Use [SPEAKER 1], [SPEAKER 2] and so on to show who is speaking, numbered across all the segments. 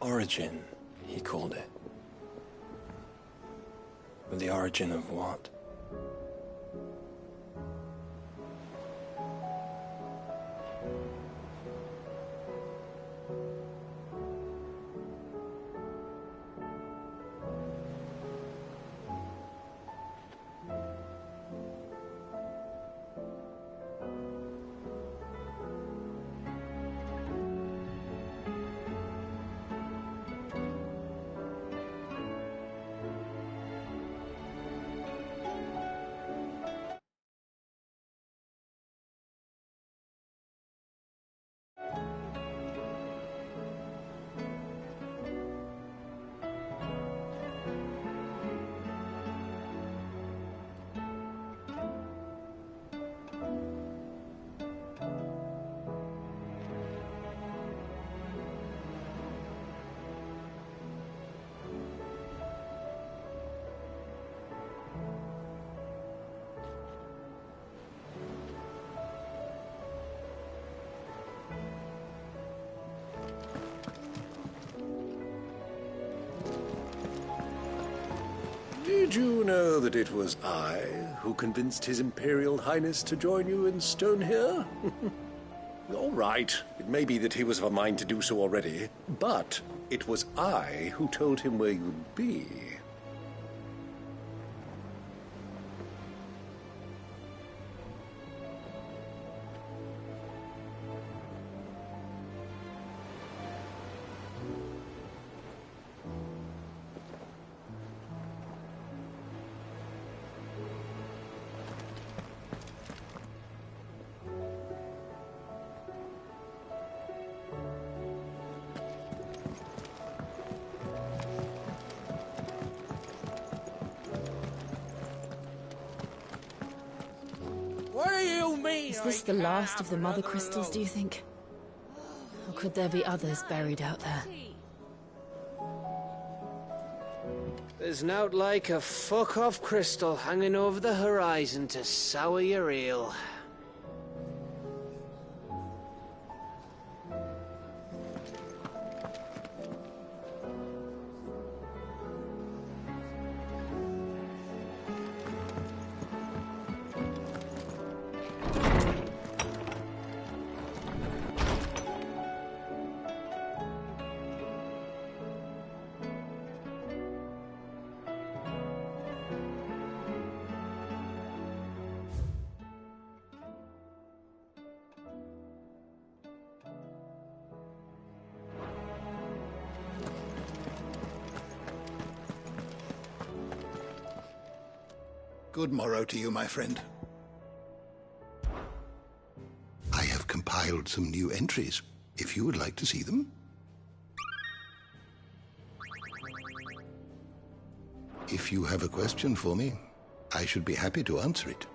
[SPEAKER 1] Origin, he called it. But the origin of what?
[SPEAKER 2] Did you know that it was I who convinced His Imperial Highness to join you in stone here? All right, it may be that he was of a mind to do so already, but it was I who told him where you'd be.
[SPEAKER 3] Is this the last of the mother crystals, do you think? Or could there be others buried out there?
[SPEAKER 4] There's nowt like a fuck-off crystal hanging over the horizon to sour your ale.
[SPEAKER 5] Good morrow to you, my friend. I have compiled some new entries, if you would like to see them. If you have a question for me, I should be happy to answer it.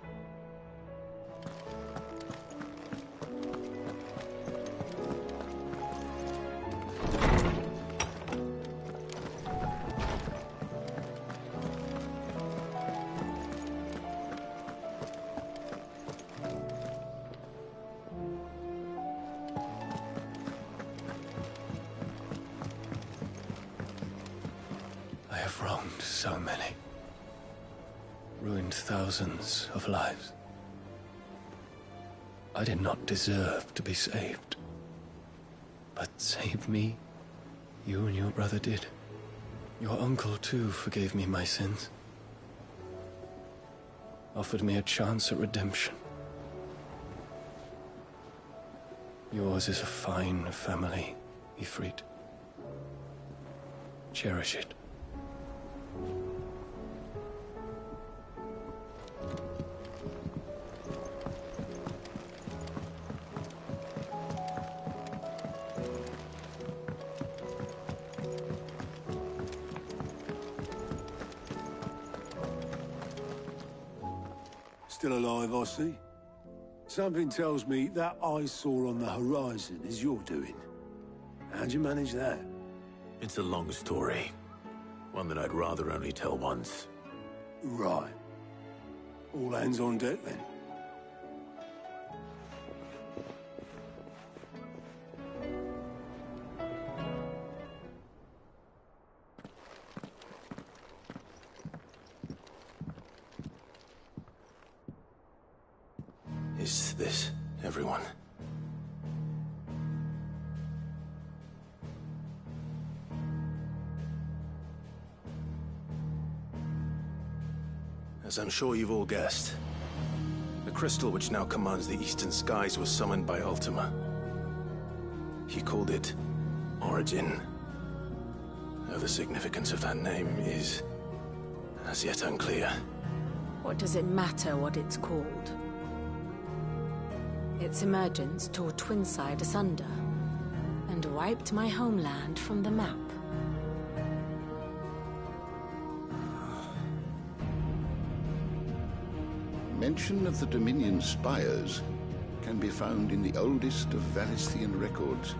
[SPEAKER 1] I have wronged so many. Ruined thousands of lives. I did not deserve to be saved. But save me, you and your brother did. Your uncle, too, forgave me my sins. Offered me a chance at redemption. Yours is a fine family, Ifrit. Cherish it.
[SPEAKER 6] Still alive, I see. Something tells me that eyesore on the horizon is your doing. How'd you manage that?
[SPEAKER 7] It's a long story. One that I'd rather only tell once.
[SPEAKER 6] Right. All hands on deck, then.
[SPEAKER 7] this, everyone. As I'm sure you've all guessed, the crystal which now commands the eastern skies was summoned by Ultima. He called it Origin. Though the significance of that name is as yet unclear.
[SPEAKER 3] What does it matter what it's called? Its emergence tore Twinside asunder and wiped my homeland from the map.
[SPEAKER 5] Mention of the Dominion spires can be found in the oldest of Valisthian records.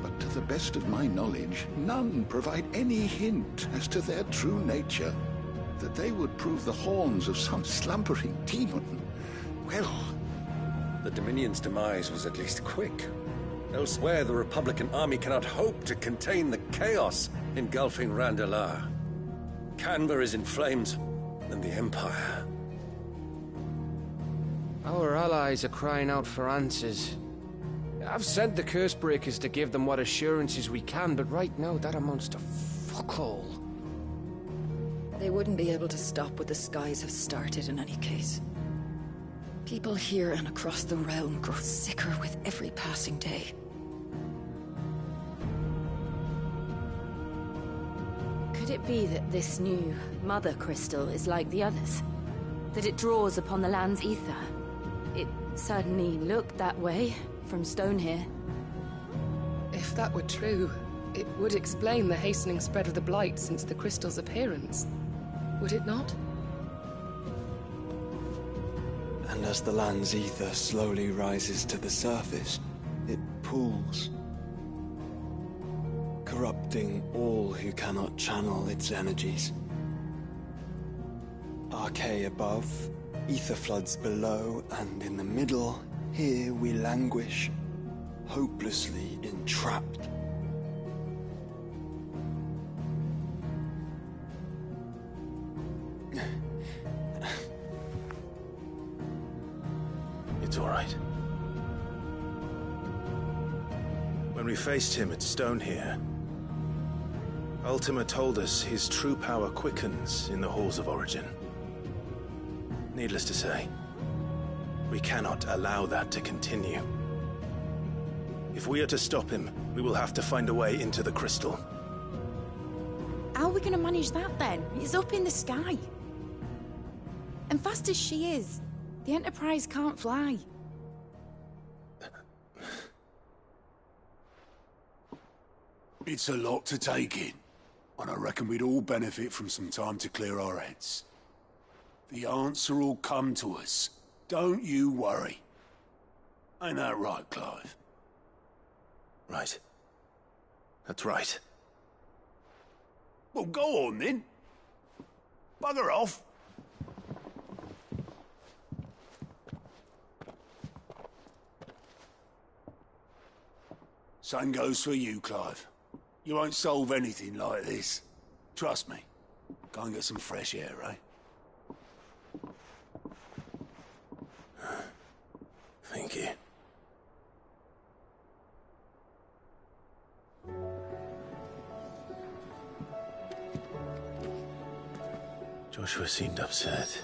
[SPEAKER 5] But to the best of my knowledge, none provide any hint as to their true nature. That they would prove the horns of some slumbering demon. Well,
[SPEAKER 2] The Dominion's demise was at least quick. Elsewhere, the Republican army cannot hope to contain the chaos engulfing Randalar. Canva is in flames, and the Empire.
[SPEAKER 4] Our allies are crying out for answers. I've sent the Cursebreakers to give them what assurances we can, but right now that amounts to fuck all.
[SPEAKER 8] They wouldn't be able to stop what the skies have started in any case. People here and across the realm grow sicker with every passing day.
[SPEAKER 3] Could it be that this new Mother Crystal is like the others? That it draws upon the land's ether? It certainly looked that way from stone here.
[SPEAKER 9] If that were true, it would explain the hastening spread of the Blight since the crystal's appearance. Would it not?
[SPEAKER 1] And as the land's ether slowly rises to the surface, it pools, corrupting all who cannot channel its energies. Archay above, ether floods below, and in the middle, here we languish, hopelessly entrapped.
[SPEAKER 7] It's all right. When we faced him at Stone here, Ultima told us his true power quickens in the halls of Origin. Needless to say, we cannot allow that to continue. If we are to stop him, we will have to find a way into the crystal.
[SPEAKER 10] How are we gonna manage that then? It's up in the sky. And fast as she is, the Enterprise can't fly.
[SPEAKER 6] It's a lot to take in, and I reckon we'd all benefit from some time to clear our heads. The answer will come to us. Don't you worry. Ain't that right, Clive?
[SPEAKER 7] Right. That's right.
[SPEAKER 6] Well, go on then. Bugger off. Same goes for you, Clive. You won't solve anything like this. Trust me. Go and get some fresh air, eh?
[SPEAKER 7] Thank you. Joshua seemed upset.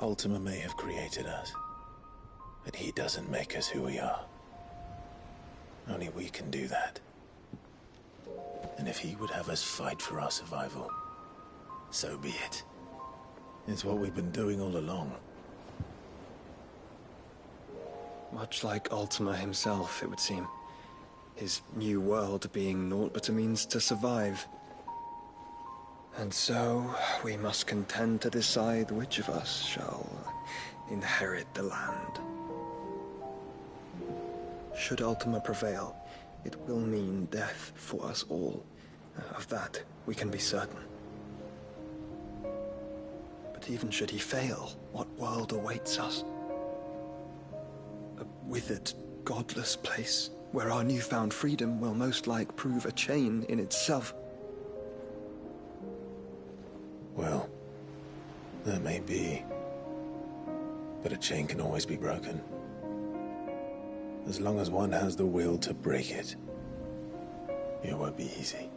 [SPEAKER 7] Ultima may have created us, but he doesn't make us who we are. Only we can do that. And if he would have us fight for our survival, So be it. It's what we've been doing all along.
[SPEAKER 1] Much like Ultima himself, it would seem. His new world being naught but a means to survive. And so, we must contend to decide which of us shall inherit the land. Should Ultima prevail, it will mean death for us all. Of that, we can be certain. But even should he fail, what world awaits us? A withered, godless place, where our newfound freedom will most like prove a chain in itself.
[SPEAKER 7] Well, that may be. But a chain can always be broken. As long as one has the will to break it. It won't be easy.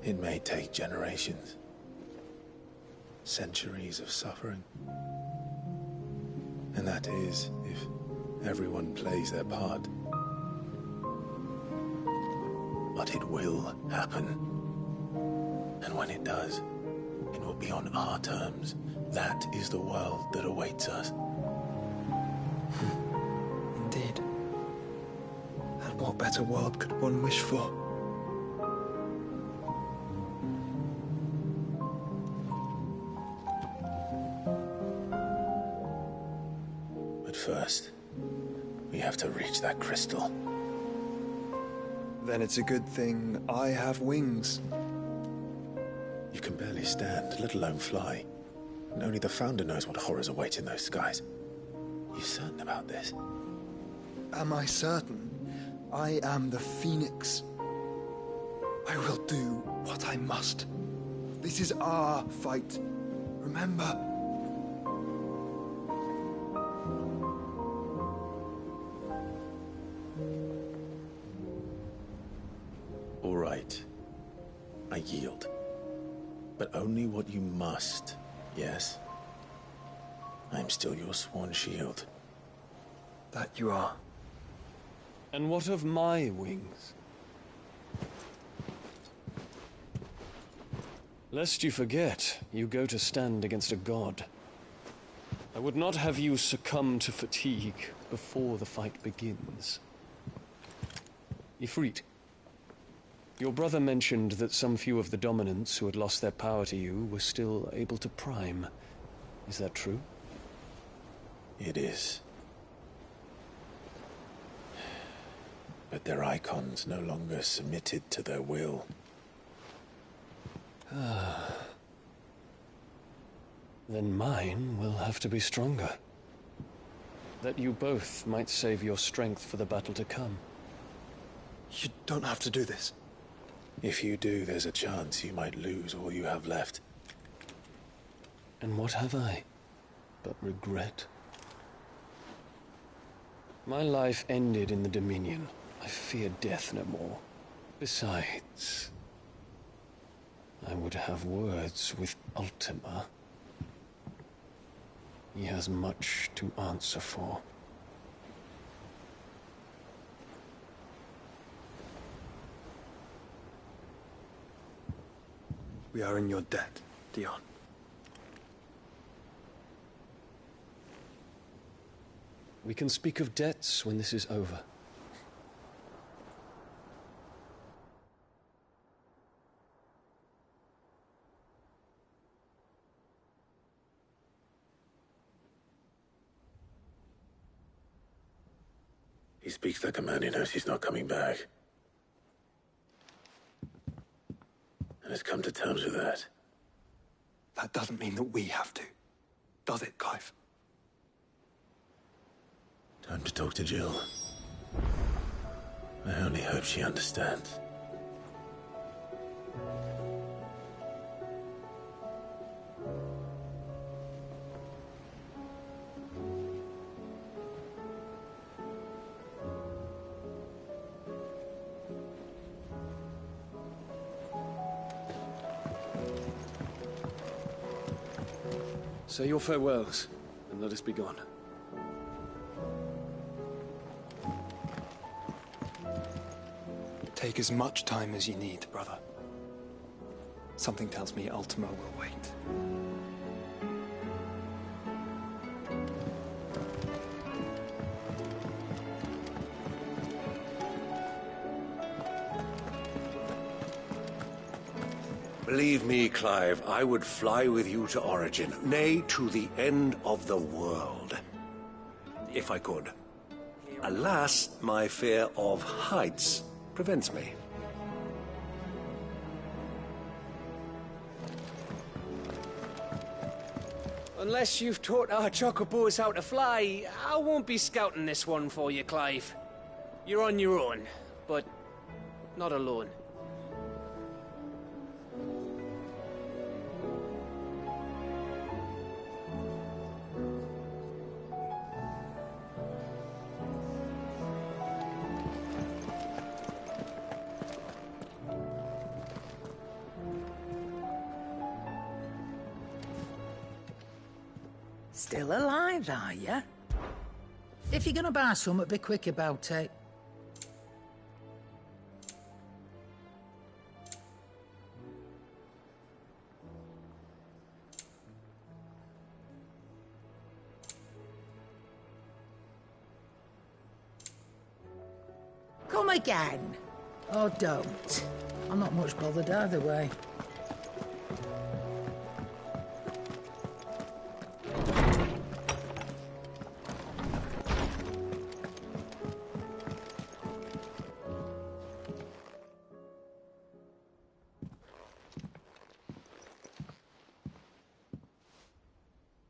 [SPEAKER 7] It may take generations. Centuries of suffering. And that is, if everyone plays their part. But it will happen. And when it does, it will be on our terms. That is the world that awaits us.
[SPEAKER 1] Indeed. And what better world could one wish for?
[SPEAKER 7] But first, we have to reach that crystal.
[SPEAKER 1] Then it's a good thing I have wings.
[SPEAKER 7] You can barely stand, let alone fly. And only the Founder knows what horrors await in those skies. You certain about this?
[SPEAKER 1] Am I certain? I am the Phoenix. I will do what I must. This is our fight. Remember?
[SPEAKER 7] All right. I yield. But only what you must, yes? I'm still your sworn shield.
[SPEAKER 1] That you are.
[SPEAKER 11] And what of my wings? Lest you forget, you go to stand against a god. I would not have you succumb to fatigue before the fight begins. Ifrit, your brother mentioned that some few of the dominants who had lost their power to you were still able to prime. Is that true?
[SPEAKER 7] It is. But their icons no longer submitted to their will.
[SPEAKER 11] Then mine will have to be stronger. That you both might save your strength for the battle to come.
[SPEAKER 1] You don't have to do this.
[SPEAKER 7] If you do, there's a chance you might lose all you have left.
[SPEAKER 11] And what have I but regret? My life ended in the Dominion. I fear death no more. Besides, I would have words with Ultima. He has much to answer for.
[SPEAKER 1] We are in your debt, Dion.
[SPEAKER 11] We can speak of debts when this is over.
[SPEAKER 7] He speaks like a man who knows he's not coming back. And has come to terms with that.
[SPEAKER 1] That doesn't mean that we have to, does it, Clive?
[SPEAKER 7] Time to talk to Jill. I only hope she understands.
[SPEAKER 11] Say your farewells, and let us be gone.
[SPEAKER 1] Take as much time as you need, brother. Something tells me Ultima will wait.
[SPEAKER 2] Believe me, Clive, I would fly with you to Origin, nay, to the end of the world. If I could. Alas, my fear of heights prevents me.
[SPEAKER 4] Unless you've taught our chocobos how to fly, I won't be scouting this one for you, Clive. You're on your own, but not alone.
[SPEAKER 12] Still alive, are you? If you're gonna buy something, be quick about it. Come again. Or don't. I'm not much bothered either way.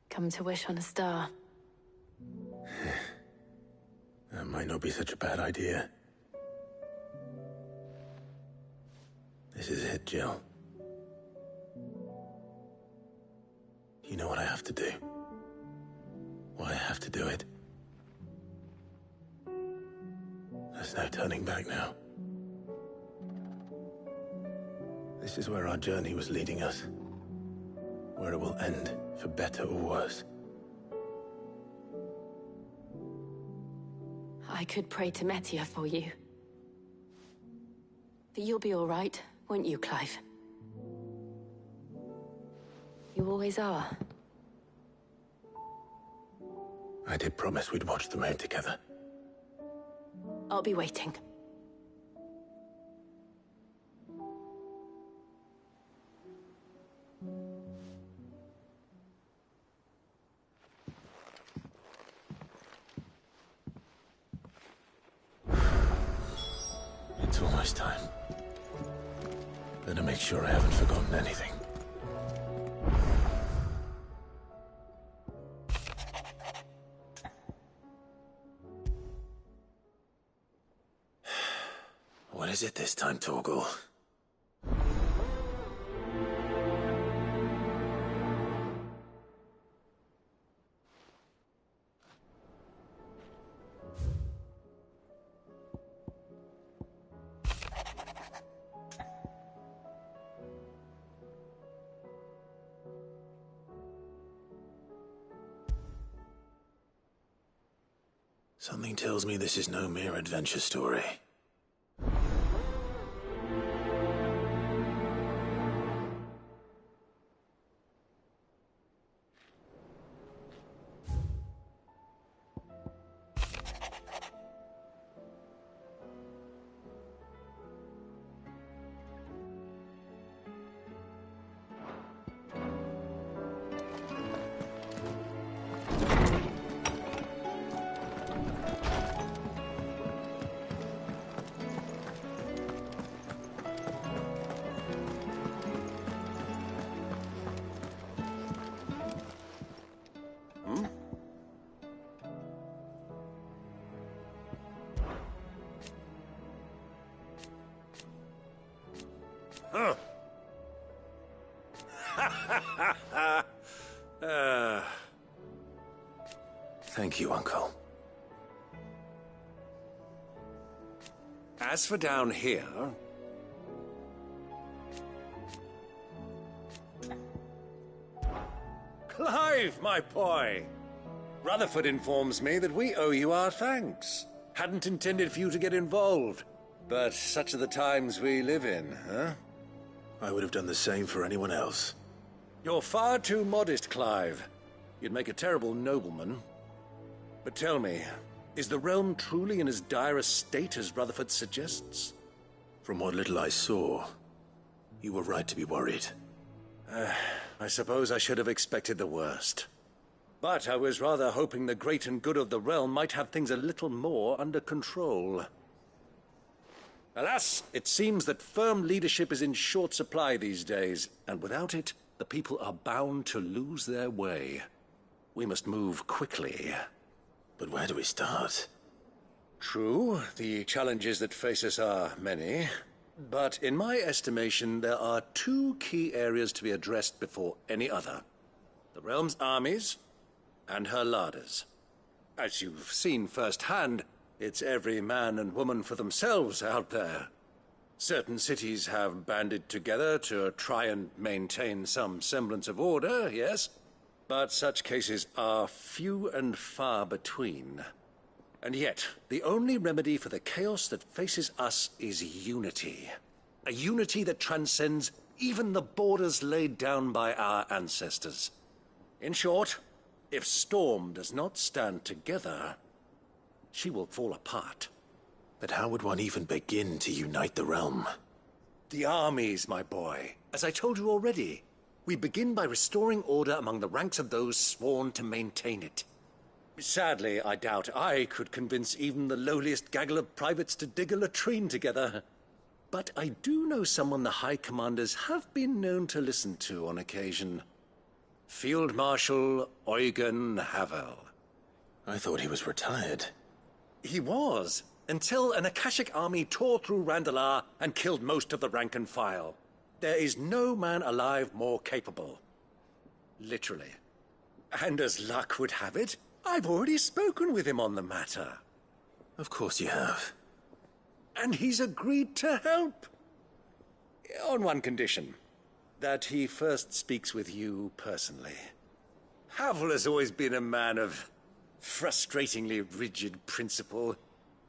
[SPEAKER 3] Come to wish on a star.
[SPEAKER 7] That might not be such a bad idea. This is it, Jill. You know what I have to do. Why I have to do it. There's no turning back now. This is where our journey was leading us. Where it will end, for better or worse.
[SPEAKER 3] I could pray to Metia for you. But you'll be all right, won't you, Clive? You always are.
[SPEAKER 7] I did promise we'd watch the moon together.
[SPEAKER 3] I'll be waiting.
[SPEAKER 7] It's almost time. Better make sure I haven't forgotten anything. What is it this time, Torgal? Something tells me this is no mere adventure story.
[SPEAKER 2] Huh.
[SPEAKER 7] Thank you, Uncle.
[SPEAKER 2] As for down here... Clive, my boy! Rutherford informs me that we owe you our thanks. Hadn't intended for you to get involved, but such are the times we live in, huh?
[SPEAKER 7] I would have done the same for anyone else.
[SPEAKER 2] You're far too modest, Clive. You'd make a terrible nobleman. But tell me, is the realm truly in as dire a state as Rutherford suggests?
[SPEAKER 7] From what little I saw, you were right to be worried.
[SPEAKER 2] I suppose I should have expected the worst. But I was rather hoping the great and good of the realm might have things a little more under control. Alas, it seems that firm leadership is in short supply these days, and without it, the people are bound to lose their way. We must move quickly.
[SPEAKER 7] But where do we start?
[SPEAKER 2] True, the challenges that face us are many. But in my estimation, there are two key areas to be addressed before any other. The realm's armies and her larders. As you've seen firsthand, it's every man and woman for themselves out there. Certain cities have banded together to try and maintain some semblance of order, yes? But such cases are few and far between. And yet, the only remedy for the chaos that faces us is unity. A unity that transcends even the borders laid down by our ancestors. In short, if Storm does not stand together, she will fall apart.
[SPEAKER 7] But how would one even begin to unite the realm?
[SPEAKER 2] The armies, my boy. As I told you already, we begin by restoring order among the ranks of those sworn to maintain it. Sadly, I doubt I could convince even the lowliest gaggle of privates to dig a latrine together. But I do know someone the High Commanders have been known to listen to on occasion. Field Marshal Eugen Havel.
[SPEAKER 7] I thought he was retired.
[SPEAKER 2] He was, until an Akashic army tore through Randalar and killed most of the rank and file. There is no man alive more capable. Literally. And as luck would have it, I've already spoken with him on the matter.
[SPEAKER 7] Of course you have.
[SPEAKER 2] And he's agreed to help. On one condition. That he first speaks with you personally. Havel has always been a man of frustratingly rigid principle,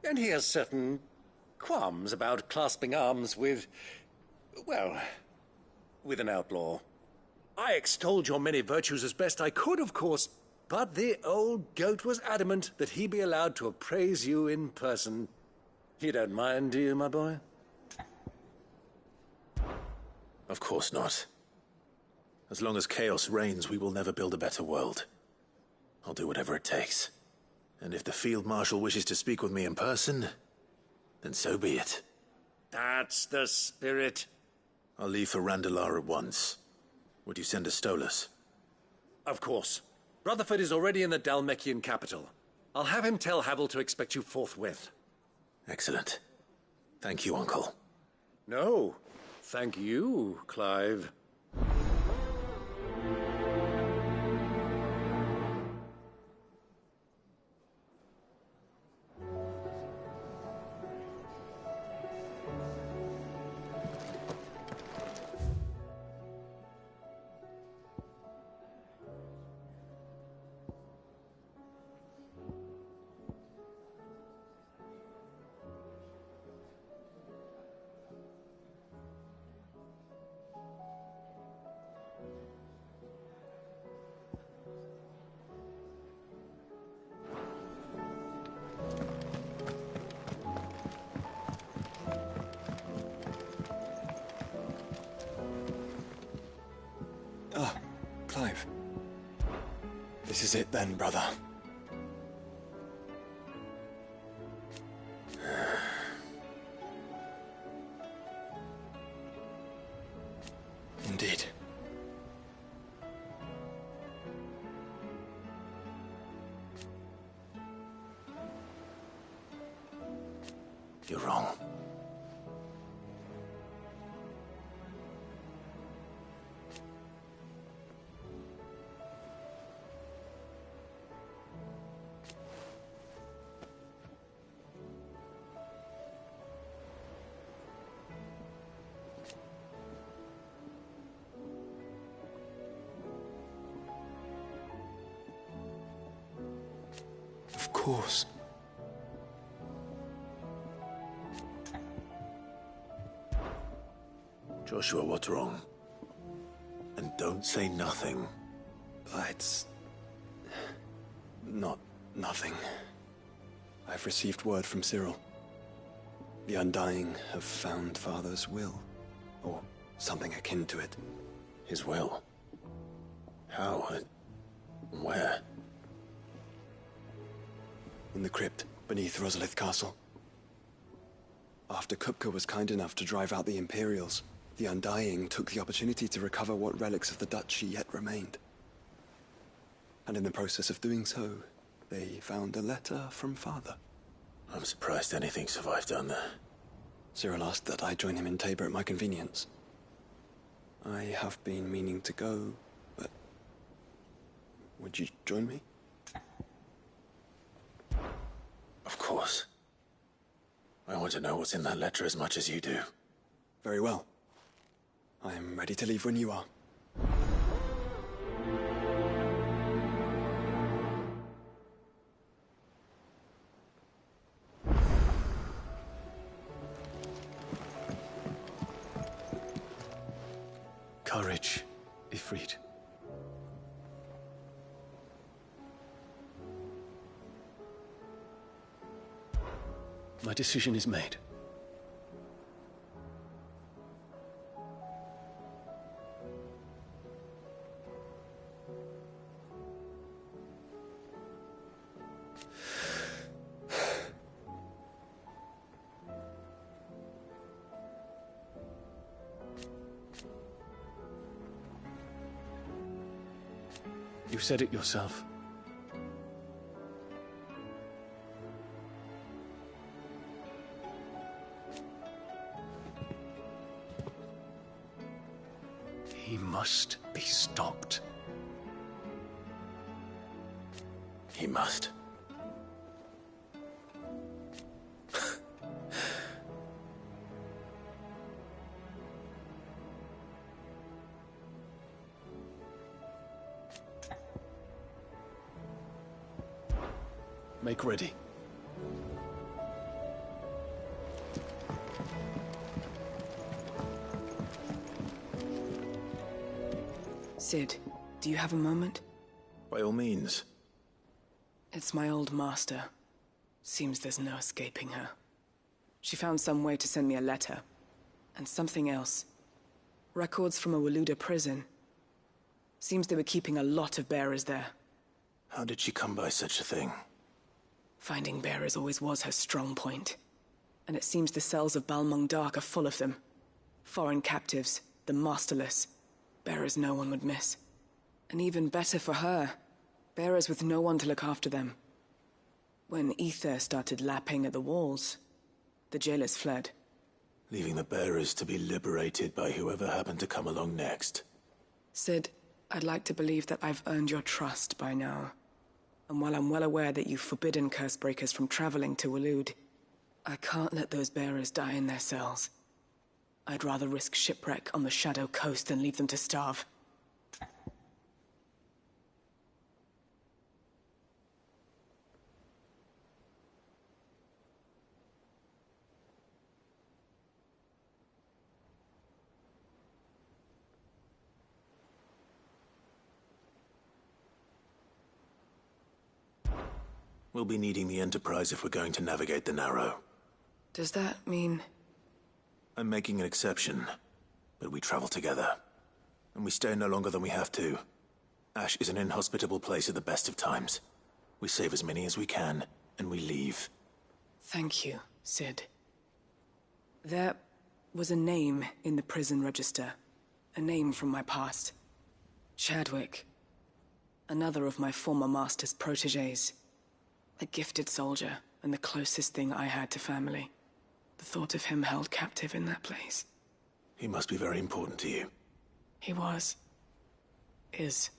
[SPEAKER 2] and he has certain qualms about clasping arms with, well, with an outlaw. I extolled your many virtues as best I could, of course, but the old goat was adamant that he be allowed to appraise you in person. You don't mind, do you, my boy?
[SPEAKER 7] Of course not. As long as chaos reigns, we will never build a better world. I'll do whatever it takes. And if the Field Marshal wishes to speak with me in person, then so be it.
[SPEAKER 2] That's the spirit.
[SPEAKER 7] I'll leave for Randalar at once. Would you send a Stolas?
[SPEAKER 2] Of course. Rutherford is already in the Dalmekian capital. I'll have him tell Havel to expect you forthwith.
[SPEAKER 7] Excellent. Thank you, Uncle.
[SPEAKER 2] No, thank you, Clive.
[SPEAKER 1] Clive. This is it then, brother. Indeed.
[SPEAKER 7] You're wrong.
[SPEAKER 1] Of course.
[SPEAKER 7] Joshua, what's wrong? And don't say nothing.
[SPEAKER 1] It's... not nothing. I've received word from Cyril. The Undying have found Father's will, or something akin to it.
[SPEAKER 7] His will? How? Where?
[SPEAKER 1] In the crypt beneath Rosalith Castle. After Kupka was kind enough to drive out the Imperials, the Undying took the opportunity to recover what relics of the Duchy yet remained. And in the process of doing so, they found a letter from Father.
[SPEAKER 7] I'm surprised anything survived down there.
[SPEAKER 1] Cyril asked that I join him in Tabor at my convenience. I have been meaning to go, but... would you join me?
[SPEAKER 7] Of course. I want to know what's in that letter as much as you do.
[SPEAKER 1] Very well. I am ready to leave when you are.
[SPEAKER 11] Courage, Ifrit. My decision is made. You said it yourself. He must be stopped.
[SPEAKER 7] He must.
[SPEAKER 11] Make ready.
[SPEAKER 13] Sid, do you have a moment?
[SPEAKER 7] By all means.
[SPEAKER 13] It's my old master. Seems there's no escaping her. She found some way to send me a letter. And something else. Records from a Waluda prison. Seems they were keeping a lot of bearers there.
[SPEAKER 7] How did she come by such a thing?
[SPEAKER 13] Finding bearers always was her strong point. And it seems the cells of Balmung Dark are full of them. Foreign captives, the masterless. Bearers no one would miss. And even better for her, bearers with no one to look after them. When ether started lapping at the walls, the jailers fled.
[SPEAKER 7] Leaving the bearers to be liberated by whoever happened to come along next.
[SPEAKER 13] Sid, I'd like to believe that I've earned your trust by now. And while I'm well aware that you've forbidden Cursebreakers from traveling to Waloed, I can't let those bearers die in their cells. I'd rather risk shipwreck on the Shadow Coast than leave them to starve.
[SPEAKER 7] We'll be needing the Enterprise if we're going to navigate the Narrow.
[SPEAKER 13] Does that mean...
[SPEAKER 7] I'm making an exception, but we travel together. And we stay no longer than we have to. Ash is an inhospitable place at the best of times. We save as many as we can, and we leave.
[SPEAKER 13] Thank you, Sid. There was a name in the prison register. A name from my past. Chadwick. Another of my former master's protégés. A gifted soldier, and the closest thing I had to family. The thought of him held captive in that place.
[SPEAKER 7] He must be very important to you.
[SPEAKER 13] He was. Is.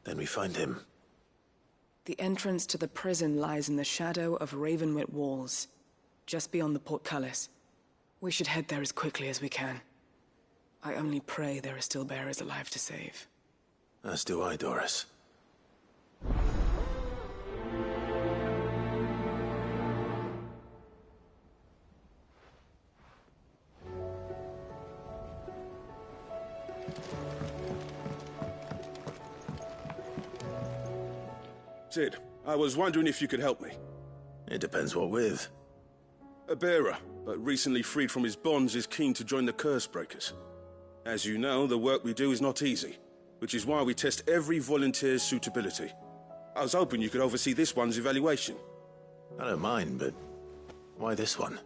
[SPEAKER 7] Then we find him.
[SPEAKER 13] The entrance to the prison lies in the shadow of Ravenwit Walls, just beyond the portcullis. We should head there as quickly as we can. I only pray there are still bearers alive to save.
[SPEAKER 7] As do I, Doris.
[SPEAKER 14] Sid, I was wondering if you could help me.
[SPEAKER 7] It depends what with.
[SPEAKER 14] A bearer, but recently freed from his bonds, is keen to join the Cursebreakers. As you know, the work we do is not easy, which is why we test every volunteer's suitability. I was hoping you could oversee this one's evaluation.
[SPEAKER 7] I don't mind, but why this one?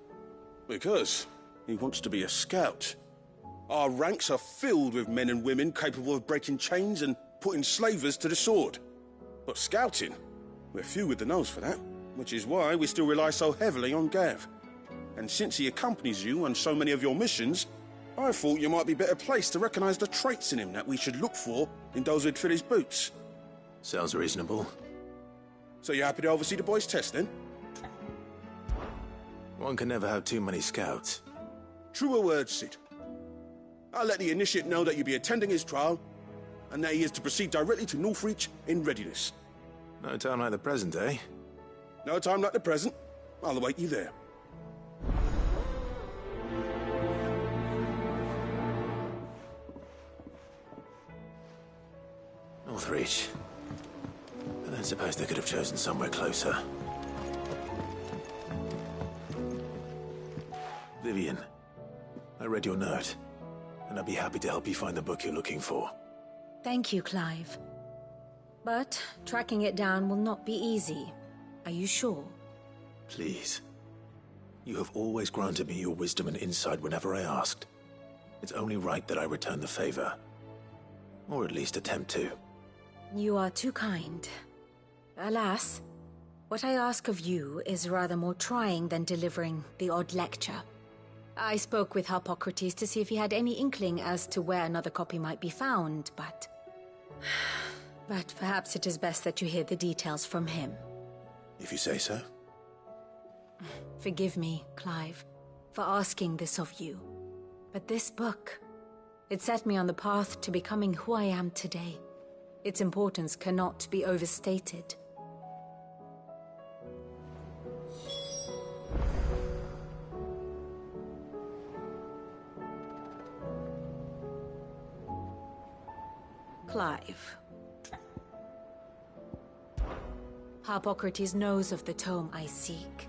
[SPEAKER 14] Because he wants to be a scout. Our ranks are filled with men and women capable of breaking chains and putting slavers to the sword. But scouting, we're few with the nose for that, which is why we still rely so heavily on Gav. And since he accompanies you on so many of your missions, I thought you might be better placed to recognize the traits in him that we should look for in those who'd fill his boots.
[SPEAKER 7] Sounds reasonable.
[SPEAKER 14] So you're happy to oversee the boys' test, then?
[SPEAKER 7] One can never have too many scouts.
[SPEAKER 14] Truer words, Sid. I'll let the initiate know that you'll be attending his trial, and that he is to proceed directly to Northreach in readiness.
[SPEAKER 7] No time like the present, eh?
[SPEAKER 14] No time like the present. I'll await you there.
[SPEAKER 7] Northreach. I don't suppose they could have chosen somewhere closer. Vivian, I read your note, and I'd be happy to help you find the book you're looking for.
[SPEAKER 15] Thank you, Clive. But tracking it down will not be easy. Are you sure?
[SPEAKER 7] Please. You have always granted me your wisdom and insight whenever I asked. It's only right that I return the favor. Or at least attempt to.
[SPEAKER 15] You are too kind. Alas, what I ask of you is rather more trying than delivering the odd lecture. I spoke with Harpocrates to see if he had any inkling as to where another copy might be found, but... But perhaps it is best that you hear the details from him.
[SPEAKER 7] If you say so.
[SPEAKER 15] Forgive me, Clive, for asking this of you. But this book, it set me on the path to becoming who I am today. Its importance cannot be overstated. Clive. Harpocrates knows of the tome I seek.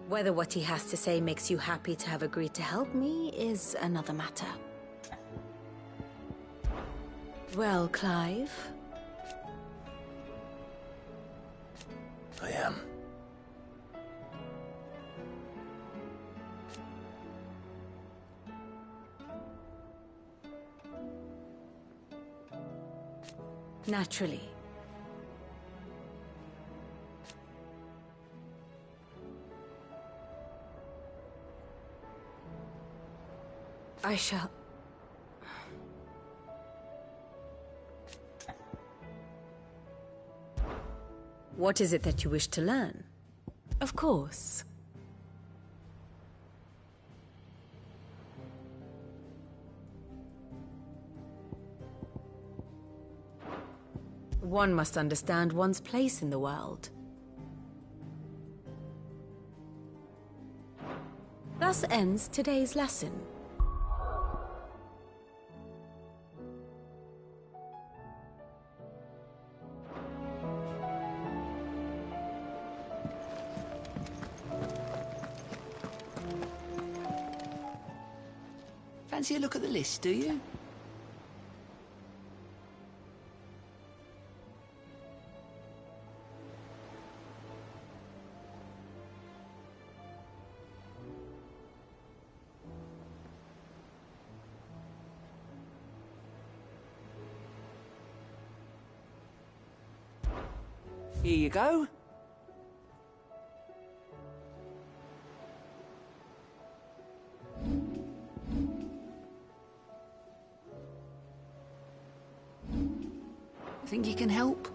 [SPEAKER 15] Whether what he has to say makes you happy to have agreed to help me is another matter. Well, Clive?
[SPEAKER 7] I am.
[SPEAKER 15] Naturally. I shall... What is it that you wish to learn? Of course. One must understand one's place in the world. Thus ends today's lesson.
[SPEAKER 12] Fancy a look at the list, do you? Here you go. Think you can help?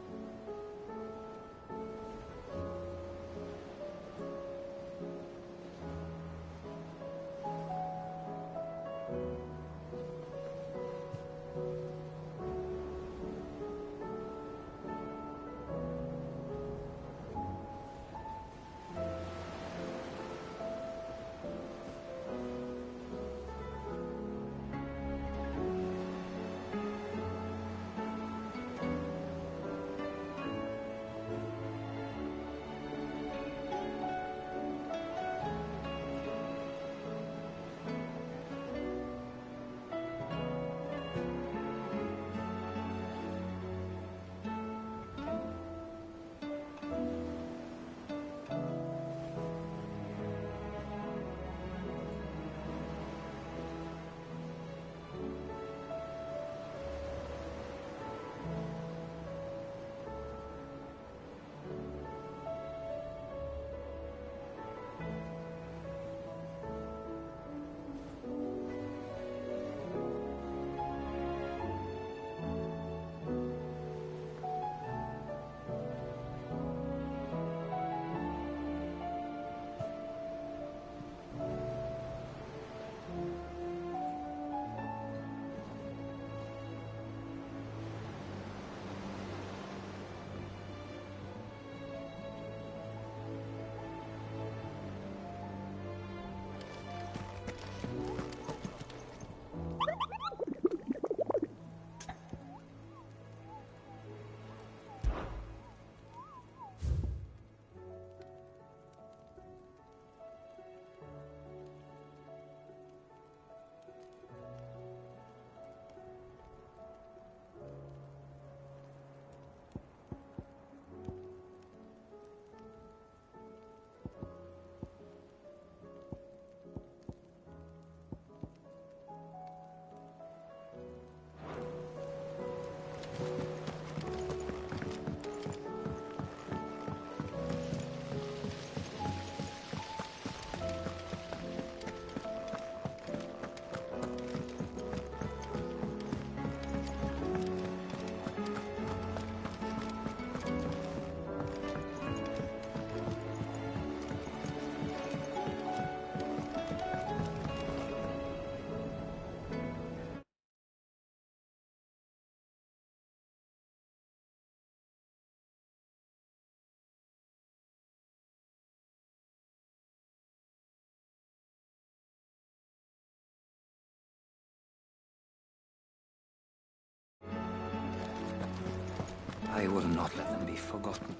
[SPEAKER 16] I will not let them be forgotten.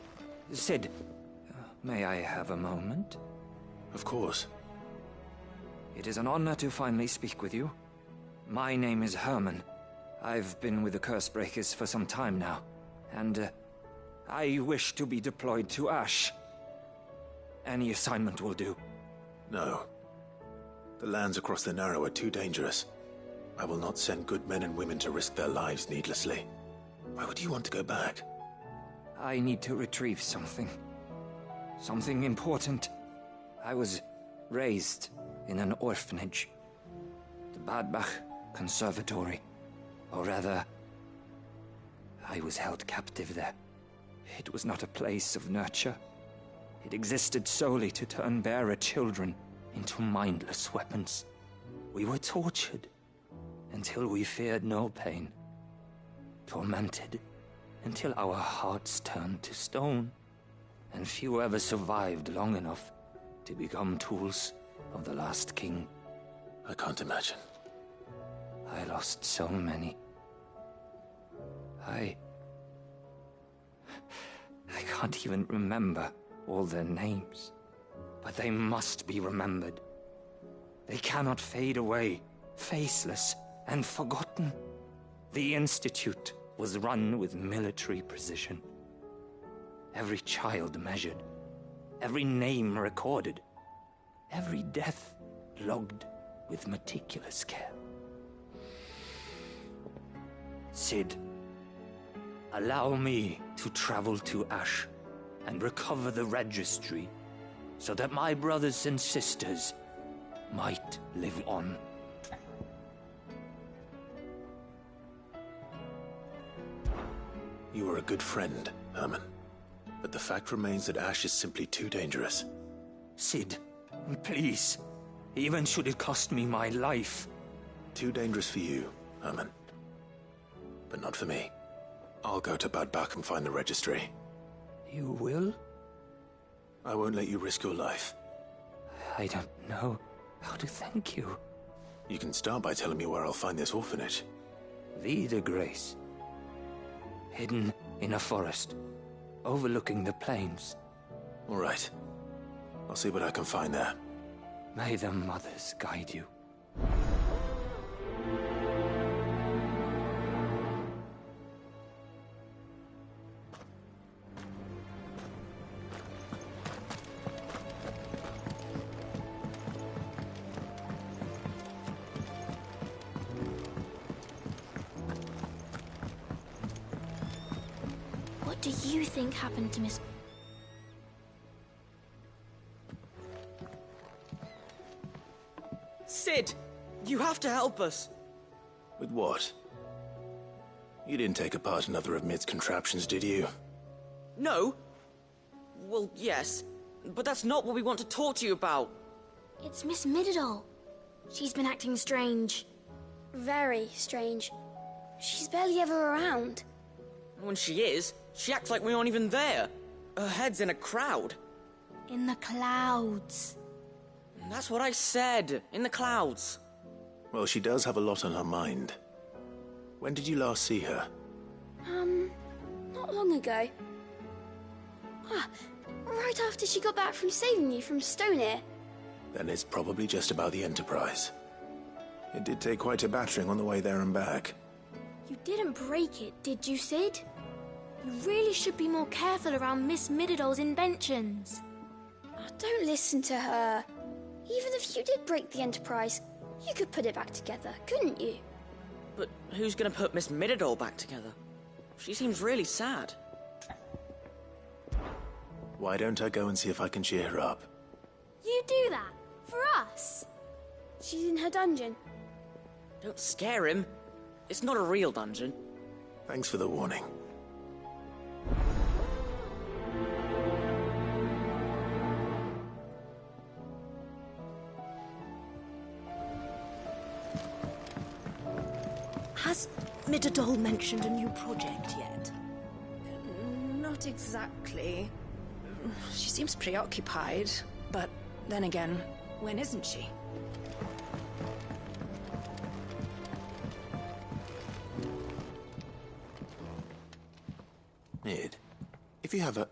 [SPEAKER 16] Sid, may I have a moment?
[SPEAKER 7] Of course.
[SPEAKER 16] It is an honor to finally speak with you. My name is Herman. I've been with the Cursebreakers for some time now, and I wish to be deployed to Ash. Any assignment will do.
[SPEAKER 7] No. The lands across the Narrow are too dangerous. I will not send good men and women to risk their lives needlessly. Why would you want to go back?
[SPEAKER 16] I need to retrieve something. Something important. I was raised in an orphanage. The Badbach Conservatory. Or rather, I was held captive there. It was not a place of nurture. It existed solely to turn bearer children into mindless weapons. We were tortured until we feared no pain. Tormented until our hearts turned to stone. And few ever survived long enough to become tools of the last king.
[SPEAKER 7] I can't imagine.
[SPEAKER 16] I lost so many. I can't even remember all their names. But they must be remembered. They cannot fade away, faceless and forgotten. The Institute was run with military precision. Every child measured, every name recorded, every death logged with meticulous care. Sid, allow me to travel to Ash and recover the registry so that my brothers and sisters might live on.
[SPEAKER 7] You were a good friend, Herman. But the fact remains that Ash is simply too dangerous.
[SPEAKER 16] Sid, please. Even should it cost me my life.
[SPEAKER 7] Too dangerous for you, Herman. But not for me. I'll go to Badbach and find the registry.
[SPEAKER 16] You will?
[SPEAKER 7] I won't let you risk your life.
[SPEAKER 16] I don't know how to thank you.
[SPEAKER 7] You can start by telling me where I'll find this orphanage.
[SPEAKER 16] Vida Grace. Hidden in a forest, overlooking the plains.
[SPEAKER 7] All right. I'll see what I can find there.
[SPEAKER 16] May the mothers guide you.
[SPEAKER 17] What do you think happened to Miss...
[SPEAKER 18] Sid! You have to help us!
[SPEAKER 7] With what? You didn't take apart another of Mid's contraptions, did you?
[SPEAKER 18] No. Well, yes. But that's not what we want to talk to you about.
[SPEAKER 17] It's Miss Mididol. She's been acting strange. Very strange. She's barely ever around.
[SPEAKER 18] When she is, she acts like we aren't even there. Her head's in a crowd.
[SPEAKER 17] In the clouds.
[SPEAKER 18] That's what I said. In the clouds.
[SPEAKER 7] Well, she does have a lot on her mind. When did you last see her?
[SPEAKER 17] Not long ago. Right after she got back from saving you from Stoneir.
[SPEAKER 7] Then it's probably just about the Enterprise. It did take quite a battering on the way there and back.
[SPEAKER 17] You didn't break it, did you, Sid? You really should be more careful around Miss Mididol's inventions. Oh, don't listen to her. Even if you did break the Enterprise, you could put it back together, couldn't you?
[SPEAKER 18] But who's gonna put Miss Mididol back together? She seems really sad.
[SPEAKER 7] Why don't I go and see if I can cheer her up?
[SPEAKER 17] You do that? For us? She's in her dungeon.
[SPEAKER 18] Don't scare him. It's not a real dungeon.
[SPEAKER 7] Thanks for the warning.
[SPEAKER 19] Has Mididol mentioned a new project yet?
[SPEAKER 8] Not exactly. She seems preoccupied, but then again, when isn't she?
[SPEAKER 7] Here. you have a...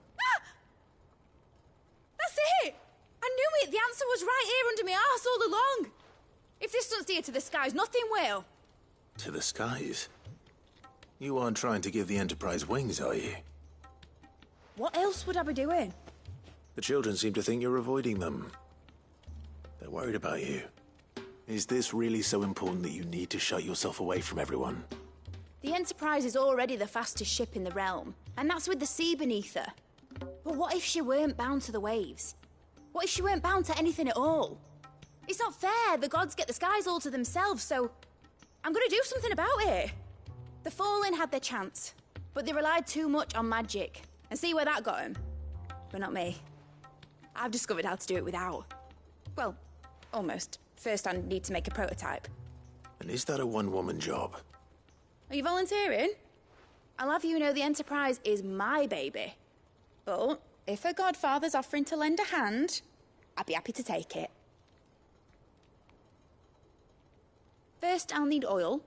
[SPEAKER 10] That's it! I knew it! The answer was right here under my arse all along! If this doesn't steer to the skies, nothing will.
[SPEAKER 7] To the skies? You aren't trying to give the Enterprise wings, are you?
[SPEAKER 10] What else would I be doing?
[SPEAKER 7] The children seem to think you're avoiding them. They're worried about you. Is this really so important that you need to shut yourself away from everyone?
[SPEAKER 10] The Enterprise is already the fastest ship in the realm, and that's with the sea beneath her. But what if she weren't bound to the waves? What if she weren't bound to anything at all? It's not fair. The gods get the skies all to themselves, so I'm gonna do something about it. The Fallen had their chance, but they relied too much on magic. And see where that got them? But not me. I've discovered how to do it without. Well, almost. First, I need to make a prototype.
[SPEAKER 7] And is that a one-woman job?
[SPEAKER 10] Are you volunteering? I'll have you know the Enterprise is my baby. But if a godfather's offering to lend a hand, I'd be happy to take it. First, I'll need oil,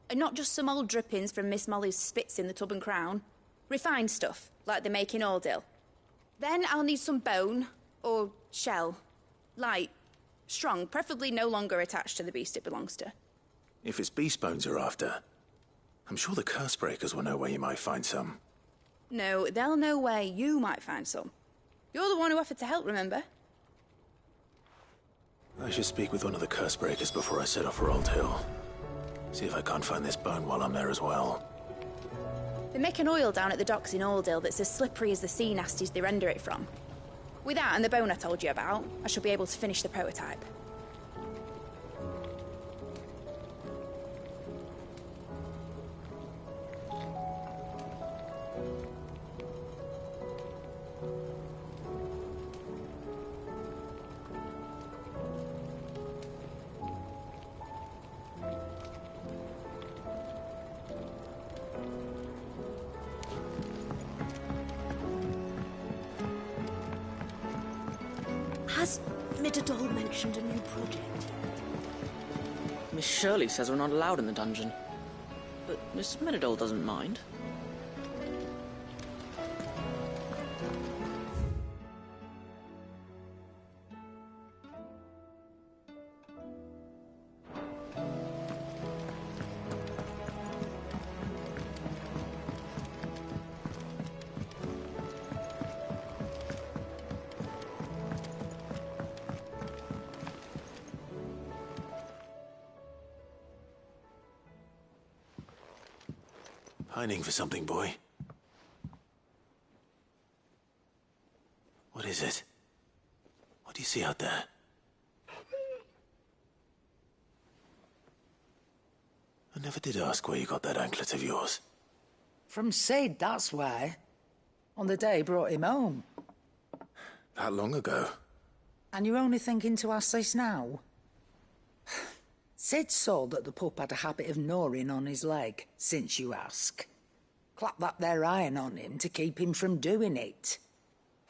[SPEAKER 10] and not just some old drippings from Miss Molly's spits in the Tub and Crown. Refined stuff, like they make in Ordil. Then I'll need some bone, or shell. Light, strong, preferably no longer attached to the beast it belongs to.
[SPEAKER 7] If it's beast bones you're after, I'm sure the Cursebreakers will know where you might find some.
[SPEAKER 10] No, they'll know where you might find some. You're the one who offered to help, remember?
[SPEAKER 7] I should speak with one of the Cursebreakers before I set off for Old Hill. See if I can't find this bone while I'm there as well.
[SPEAKER 10] They make an oil down at the docks in Aldil that's as slippery as the sea nasties they render it from. With that and the bone I told you about, I shall be able to finish the prototype.
[SPEAKER 19] Has Midadol mentioned a new project?
[SPEAKER 18] Miss Shirley says we're not allowed in the dungeon. But Miss Midadol doesn't mind.
[SPEAKER 7] Pining for something, boy. What is it? What do you see out there? I never did ask where you got that anklet of yours.
[SPEAKER 12] From Sid, that's why. On the day he brought him home.
[SPEAKER 7] That long ago?
[SPEAKER 12] And you're only thinking to ask this now? Sid saw that the pup had a habit of gnawing on his leg, since you ask. Clap that there iron on him to keep him from doing it.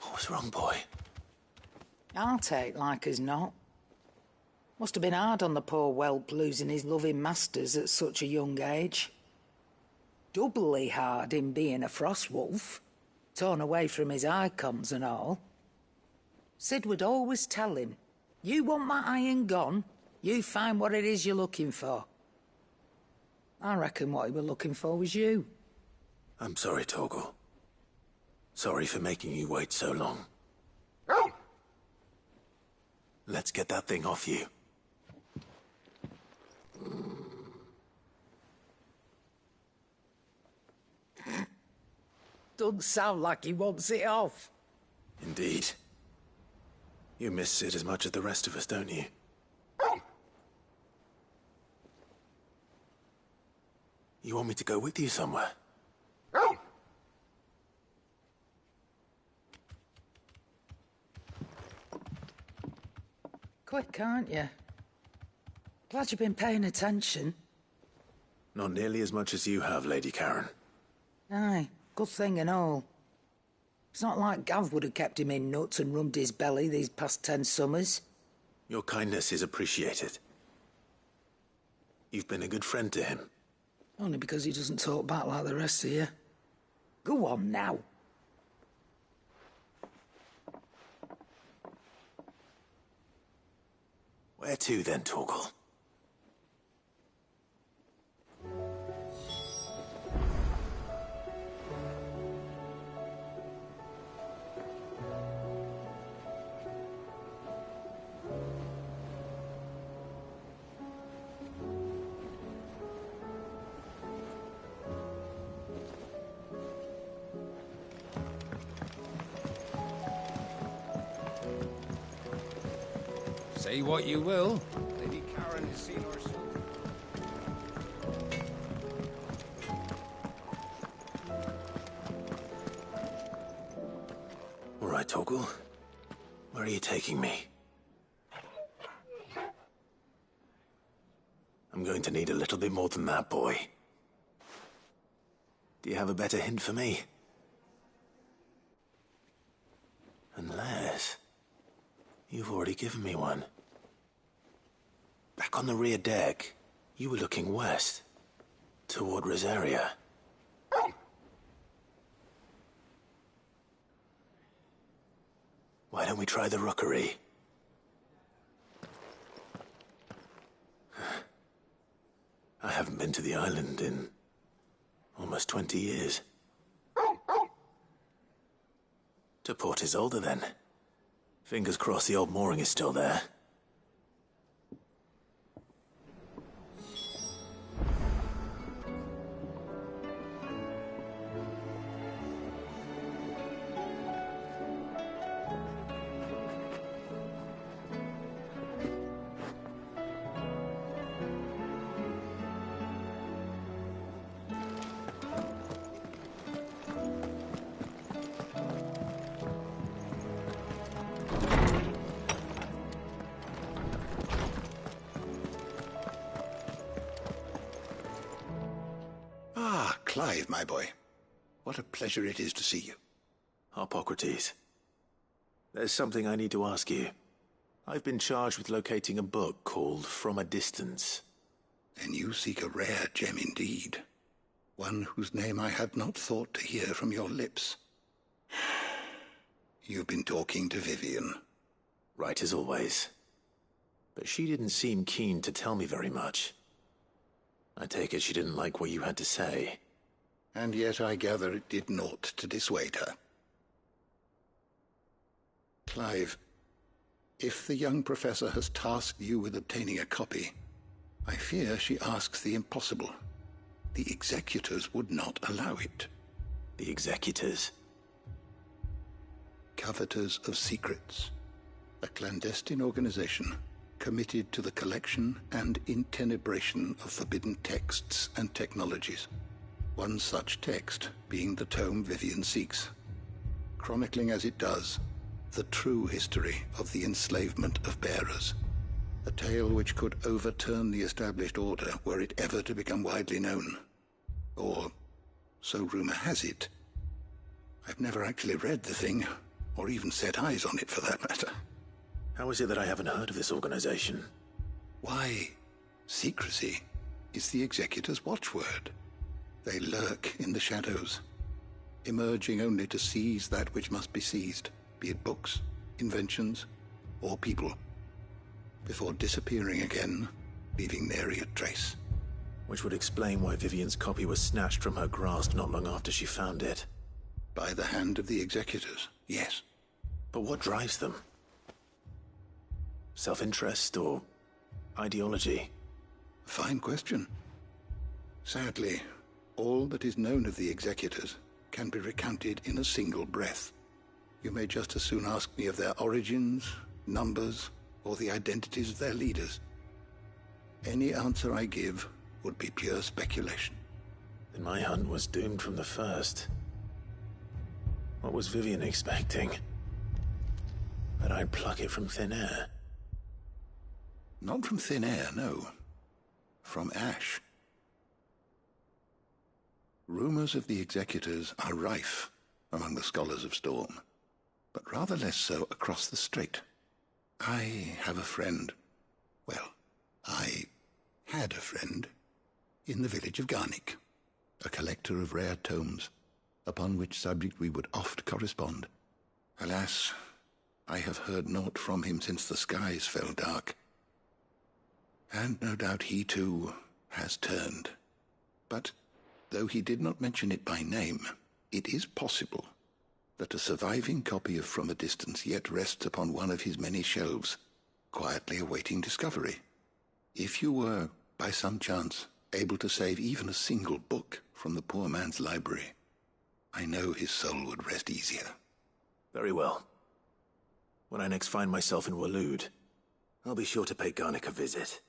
[SPEAKER 7] What was wrong, boy?
[SPEAKER 12] I'll take like as not. Must have been hard on the poor whelp losing his loving masters at such a young age. Doubly hard in being a frost wolf, torn away from his icons and all. Sid would always tell him, you want that iron gone, you find what it is you're looking for. I reckon what he was looking for was you.
[SPEAKER 7] I'm sorry, Torgal. Sorry for making you wait so long. Let's get that thing off you.
[SPEAKER 12] Doesn't sound like he wants it off.
[SPEAKER 7] Indeed. You miss Sid as much as the rest of us, don't you? You want me to go with you somewhere?
[SPEAKER 12] Quick, aren't you? Glad you've been paying attention.
[SPEAKER 7] Not nearly as much as you have, Lady Karen.
[SPEAKER 12] Aye, good thing and all. It's not like Gav would have kept him in nuts and rubbed his belly these past 10 summers.
[SPEAKER 7] Your kindness is appreciated. You've been a good friend to him.
[SPEAKER 12] Only because he doesn't talk back like the rest of you. Go on now.
[SPEAKER 7] Where to then, Torgal?
[SPEAKER 4] Say what you will, Lady Karen has seen herself.
[SPEAKER 7] All right, Torgal. Where are you taking me? I'm going to need a little bit more than that, boy. Do you have a better hint for me? Unless... you've already given me one. Back on the rear deck, you were looking west, toward Rosaria. Why don't we try the rookery? I haven't been to the island in almost 20 years. To Port Isolde, then. Fingers crossed the old mooring is still there.
[SPEAKER 5] Clive, my boy. What a pleasure it is to see you.
[SPEAKER 7] Harpocrates. There's something I need to ask you. I've been charged with locating a book called From a Distance.
[SPEAKER 5] Then you seek a rare gem indeed. One whose name I had not thought to hear from your lips. You've been talking to Vivian.
[SPEAKER 7] Right as always. But she didn't seem keen to tell me very much. I take it she didn't like what you had to say.
[SPEAKER 5] And yet I gather it did naught to dissuade her. Clive, if the young professor has tasked you with obtaining a copy, I fear she asks the impossible. The executors would not allow it.
[SPEAKER 7] The executors?
[SPEAKER 5] Coveters of Secrets. A clandestine organization committed to the collection and intenebration of forbidden texts and technologies. One such text being the tome Vivian seeks, chronicling as it does the true history of the enslavement of bearers. A tale which could overturn the established order were it ever to become widely known. Or, so rumor has it. I've never actually read the thing, or even set eyes on it for that matter.
[SPEAKER 7] How is it that I haven't heard of this organization?
[SPEAKER 5] Why, secrecy is the executor's watchword. They lurk in the shadows, emerging only to seize that which must be seized, be it books, inventions, or people, before disappearing again, leaving nary a trace.
[SPEAKER 7] Which would explain why Vivian's copy was snatched from her grasp not long after she found it.
[SPEAKER 5] By the hand of the executors, yes.
[SPEAKER 7] But what drives them? Self-interest or ideology?
[SPEAKER 5] Fine question. Sadly, all that is known of the executors can be recounted in a single breath. You may just as soon ask me of their origins, numbers, or the identities of their leaders. Any answer I give would be pure speculation.
[SPEAKER 7] Then my hunt was doomed from the first. What was Vivian expecting? That I'd pluck it from thin air?
[SPEAKER 5] Not from thin air, no. From ash. Rumors of the executors are rife among the scholars of Storm, but rather less so across the strait. I have a friend. Well, I had a friend in the village of Garnick, a collector of rare tomes, upon which subject we would oft correspond. Alas, I have heard naught from him since the skies fell dark, And no doubt he too has turned. But though he did not mention it by name, it is possible that a surviving copy of From a Distance yet rests upon one of his many shelves, quietly awaiting discovery. If you were, by some chance, able to save even a single book from the poor man's library, I know his soul would rest easier.
[SPEAKER 7] Very well. When I next find myself in Waloed, I'll be sure to pay Garnick a visit.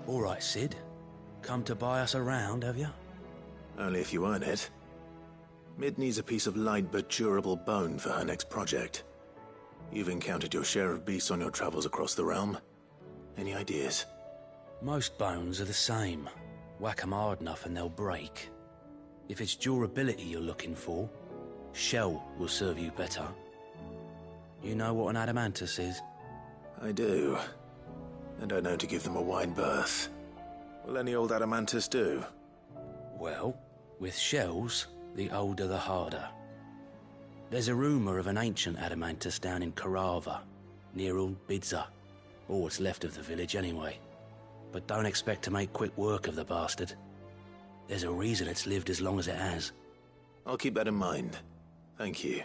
[SPEAKER 20] All right, Sid. Come to buy us around, have you?
[SPEAKER 7] Only if you earn it. Mid needs a piece of light but durable bone for her next project. You've encountered your share of beasts on your travels across the realm. Any ideas?
[SPEAKER 20] Most bones are the same. Whack 'em hard enough and they'll break. If it's durability you're looking for, shell will serve you better. You know what an adamantus is?
[SPEAKER 7] I do. And I know to give them a wide berth. Will any old adamantus do?
[SPEAKER 20] Well, with shells, the older the harder. There's a rumour of an ancient adamantus down in Karava, near Old Bidza, or what's left of the village anyway. But don't expect to make quick work of the bastard. There's a reason it's lived as long as it has.
[SPEAKER 7] I'll keep that in mind. Thank you.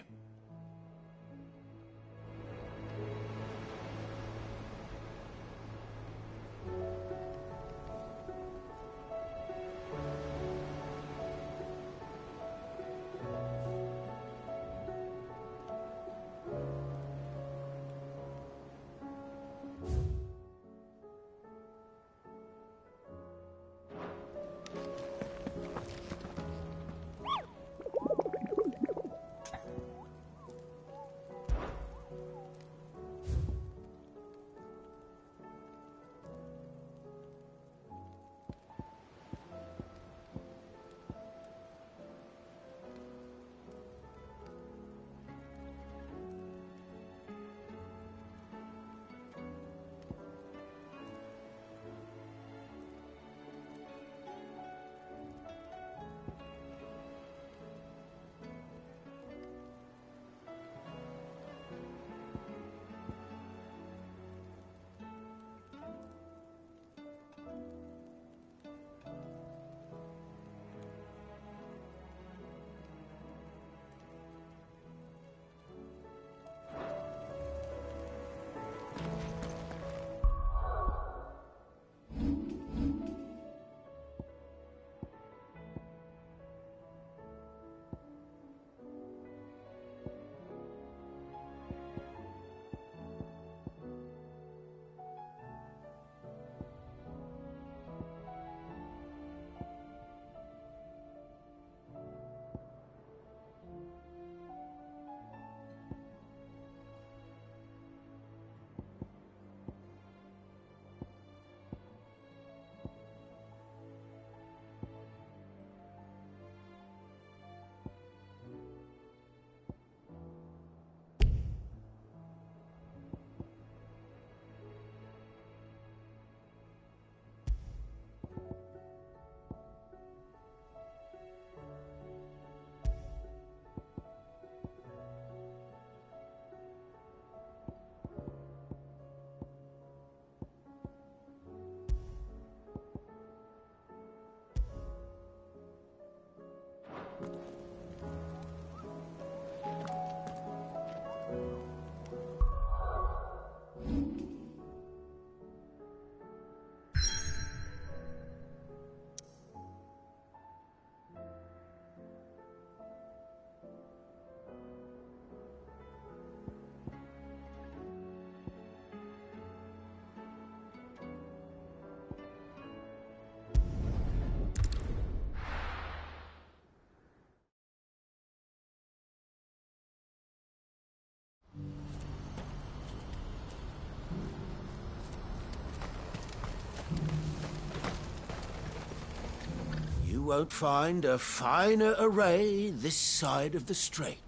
[SPEAKER 21] You won't find a finer array this side of the strait.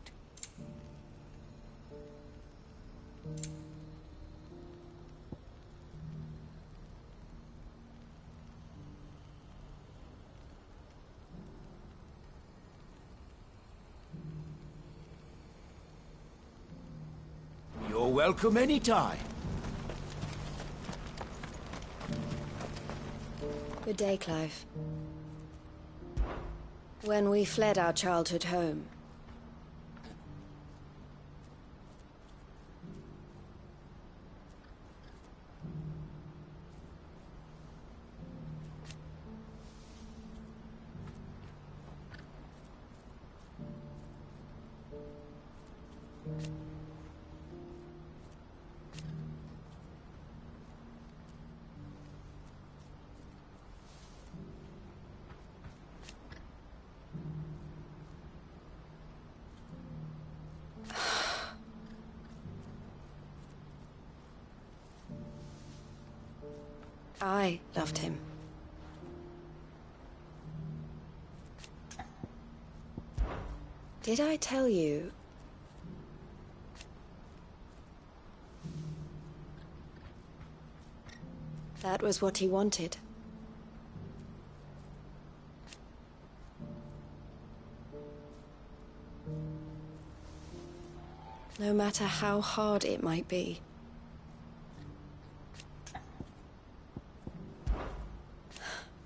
[SPEAKER 21] You're welcome anytime.
[SPEAKER 15] Good day, Clive. When we fled our childhood home, I loved him. Did I tell you? That was what he wanted. No matter how hard it might be.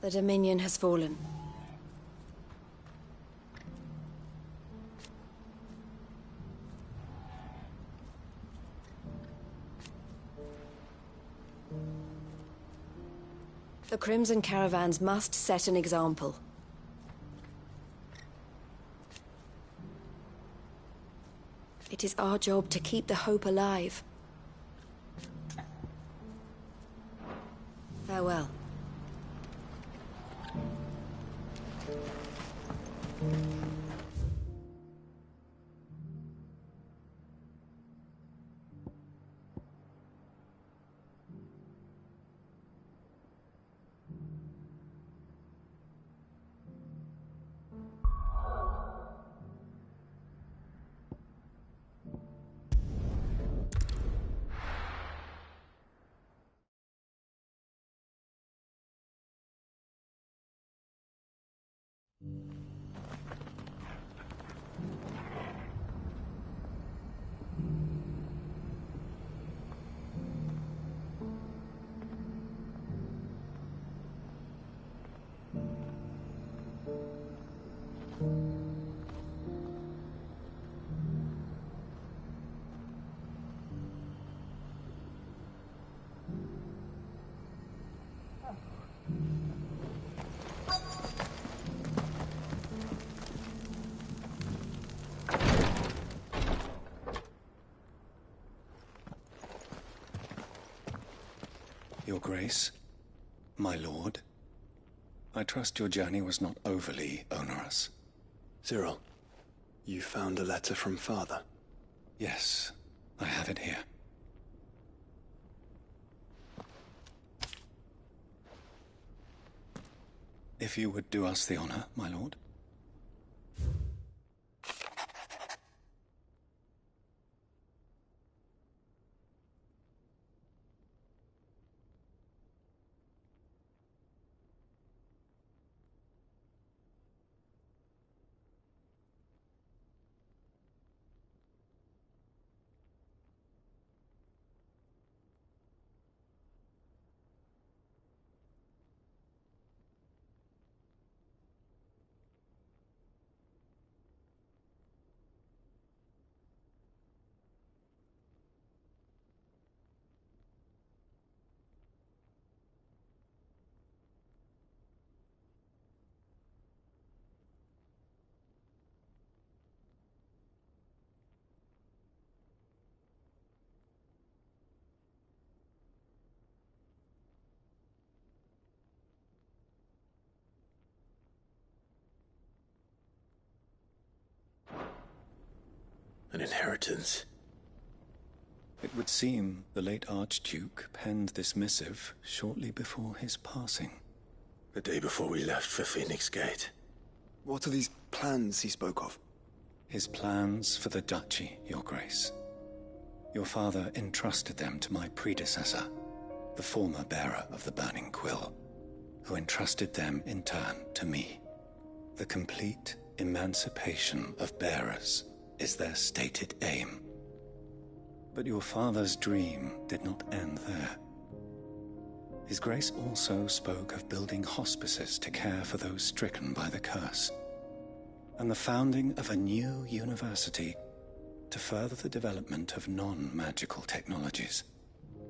[SPEAKER 15] The Dominion has fallen. The Crimson Caravans must set an example. It is our job to keep the hope alive. Farewell.
[SPEAKER 1] Your Grace, my lord, I trust your journey was not overly onerous.
[SPEAKER 11] Cyril, you found a letter from Father?
[SPEAKER 1] Yes, I have it here. If you would do us the honor, my lord.
[SPEAKER 7] An inheritance.
[SPEAKER 1] It would seem the late Archduke penned this missive shortly before his passing.
[SPEAKER 7] The day before we left for Phoenix Gate.
[SPEAKER 1] What are these plans he spoke of?
[SPEAKER 9] His plans for the duchy, Your Grace. Your father entrusted them to my predecessor, the former bearer of the Burning Quill, who entrusted them in turn to me. The complete emancipation of bearers is their stated aim. But your father's dream did not end there. His Grace also spoke of building hospices to care for those stricken by the curse, and the founding of a new university to further the development of non-magical technologies.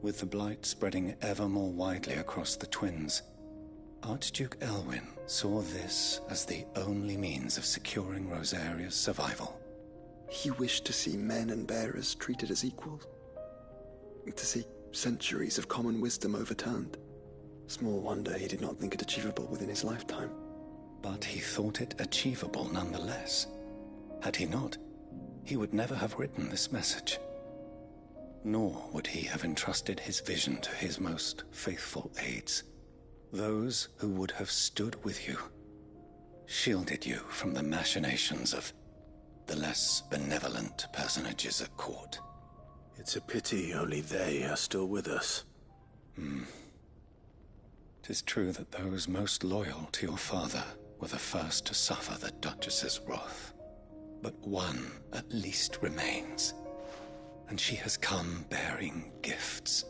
[SPEAKER 9] With the blight spreading ever more widely across the Twins, Archduke Elwyn saw this as the only means of securing Rosaria's survival.
[SPEAKER 1] He wished to see men and bearers treated as equals. To see centuries of common wisdom overturned. Small wonder he did not think it achievable within his lifetime.
[SPEAKER 9] But he thought it achievable nonetheless. Had he not, he would never have written this message. Nor would he have entrusted his vision to his most faithful aides, those who would have stood with you, shielded you from the machinations of the less benevolent personages at court.
[SPEAKER 7] It's a pity only they are still with us.
[SPEAKER 9] 'Tis true that those most loyal to your father were the first to suffer the Duchess's wrath. But one at least remains, and she has come bearing gifts.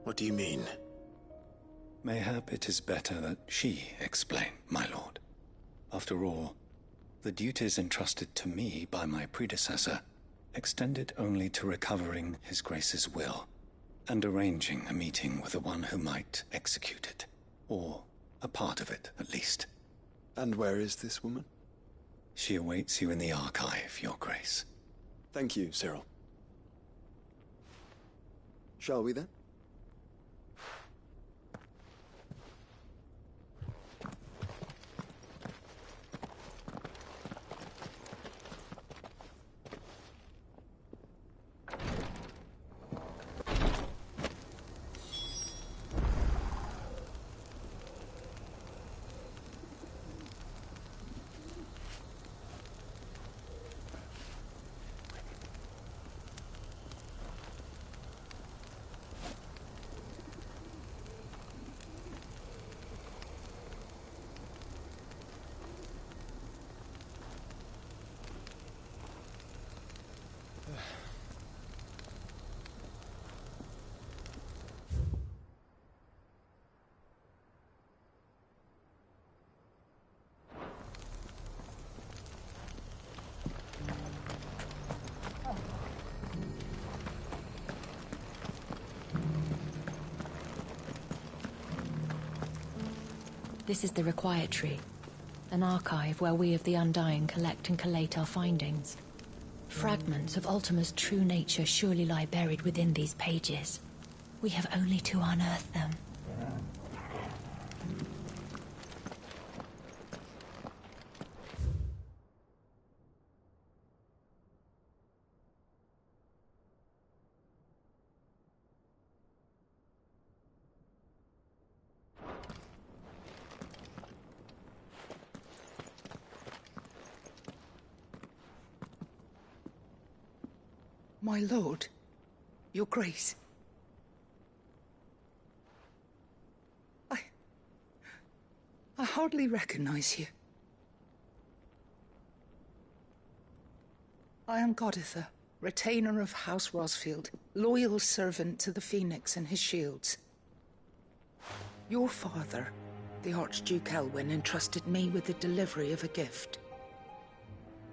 [SPEAKER 7] What do you mean?
[SPEAKER 9] Mayhap it is better that she explain, my lord. After all, the duties entrusted to me by my predecessor extended only to recovering His Grace's will and arranging a meeting with the one who might execute it, or a part of it at least.
[SPEAKER 1] And where is this woman?
[SPEAKER 9] She awaits you in the archive, Your Grace.
[SPEAKER 1] Thank you, Cyril. Shall we then?
[SPEAKER 15] This is the Required Tree, an archive where we of the Undying collect and collate our findings. Fragments of Ultima's true nature surely lie buried within these pages. We have only to unearth them.
[SPEAKER 12] My lord, Your Grace. I hardly recognize you. I am Goditha, retainer of House Rosfield, loyal servant to the Phoenix and his shields. Your father, the Archduke Elwyn, entrusted me with the delivery of a gift.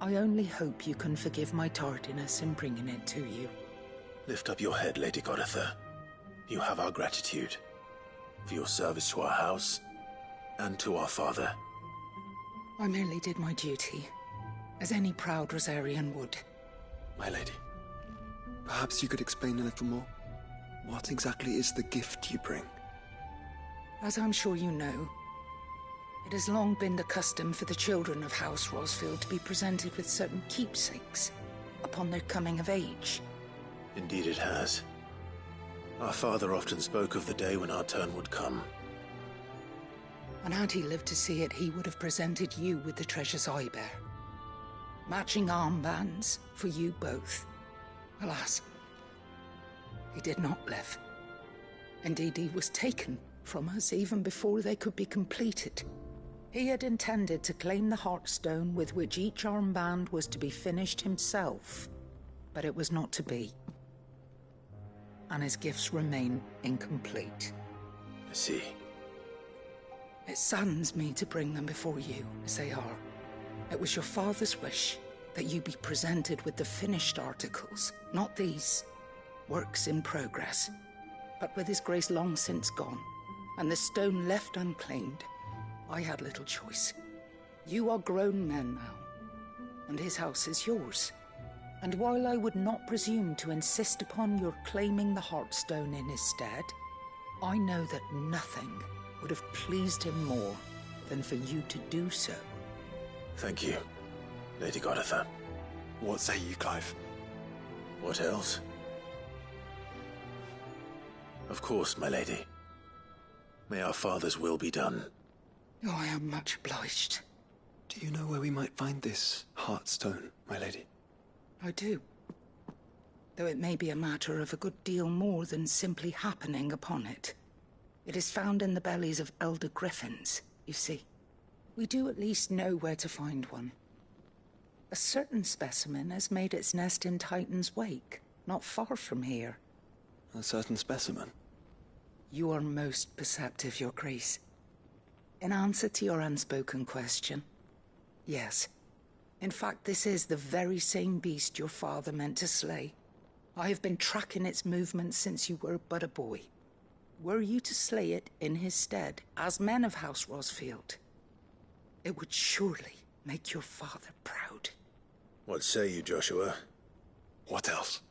[SPEAKER 12] I only hope you can forgive my tardiness in bringing it to you.
[SPEAKER 7] Lift up your head, Lady Goditha. You have our gratitude for your service to our house and to our father.
[SPEAKER 12] I merely did my duty, as any proud Rosarian would.
[SPEAKER 7] My lady.
[SPEAKER 1] Perhaps you could explain a little more? What exactly is the gift you bring?
[SPEAKER 12] As I'm sure you know, it has long been the custom for the children of House Rosfield to be presented with certain keepsakes upon their coming of age.
[SPEAKER 7] Indeed it has. Our father often spoke of the day when our turn would come.
[SPEAKER 12] And had he lived to see it, he would have presented you with the treasures I bear. Matching armbands for you both. Alas, he did not live. Indeed, he was taken from us even before they could be completed. He had intended to claim the Heartstone with which each armband was to be finished himself, but it was not to be. And his gifts remain incomplete.
[SPEAKER 7] I see.
[SPEAKER 12] It saddens me to bring them before you, as they are. It was your father's wish that you be presented with the finished articles, not these, works in progress. But with his grace long since gone, and the stone left unclaimed, I had little choice. You are grown men now, and his house is yours. And while I would not presume to insist upon your claiming the Heartstone in his stead, I know that nothing would have pleased him more than for you to do so.
[SPEAKER 7] Thank you, Lady Goditha.
[SPEAKER 1] What say you, Clive?
[SPEAKER 7] What else? Of course, my lady. May our father's will be done.
[SPEAKER 12] Oh, I am much obliged.
[SPEAKER 1] Do you know where we might find this Heartstone, my lady?
[SPEAKER 12] I do. Though it may be a matter of a good deal more than simply happening upon it. It is found in the bellies of elder griffins, you see. We do at least know where to find one. A certain specimen has made its nest in Titan's Wake, not far from here.
[SPEAKER 1] A certain specimen?
[SPEAKER 12] You are most perceptive, Your Grace. In answer to your unspoken question, yes. In fact, this is the very same beast your father meant to slay. I have been tracking its movements since you were but a boy. Were you to slay it in his stead, as men of House Rosfield, it would surely make your father proud.
[SPEAKER 7] What say you, Joshua?
[SPEAKER 1] What else?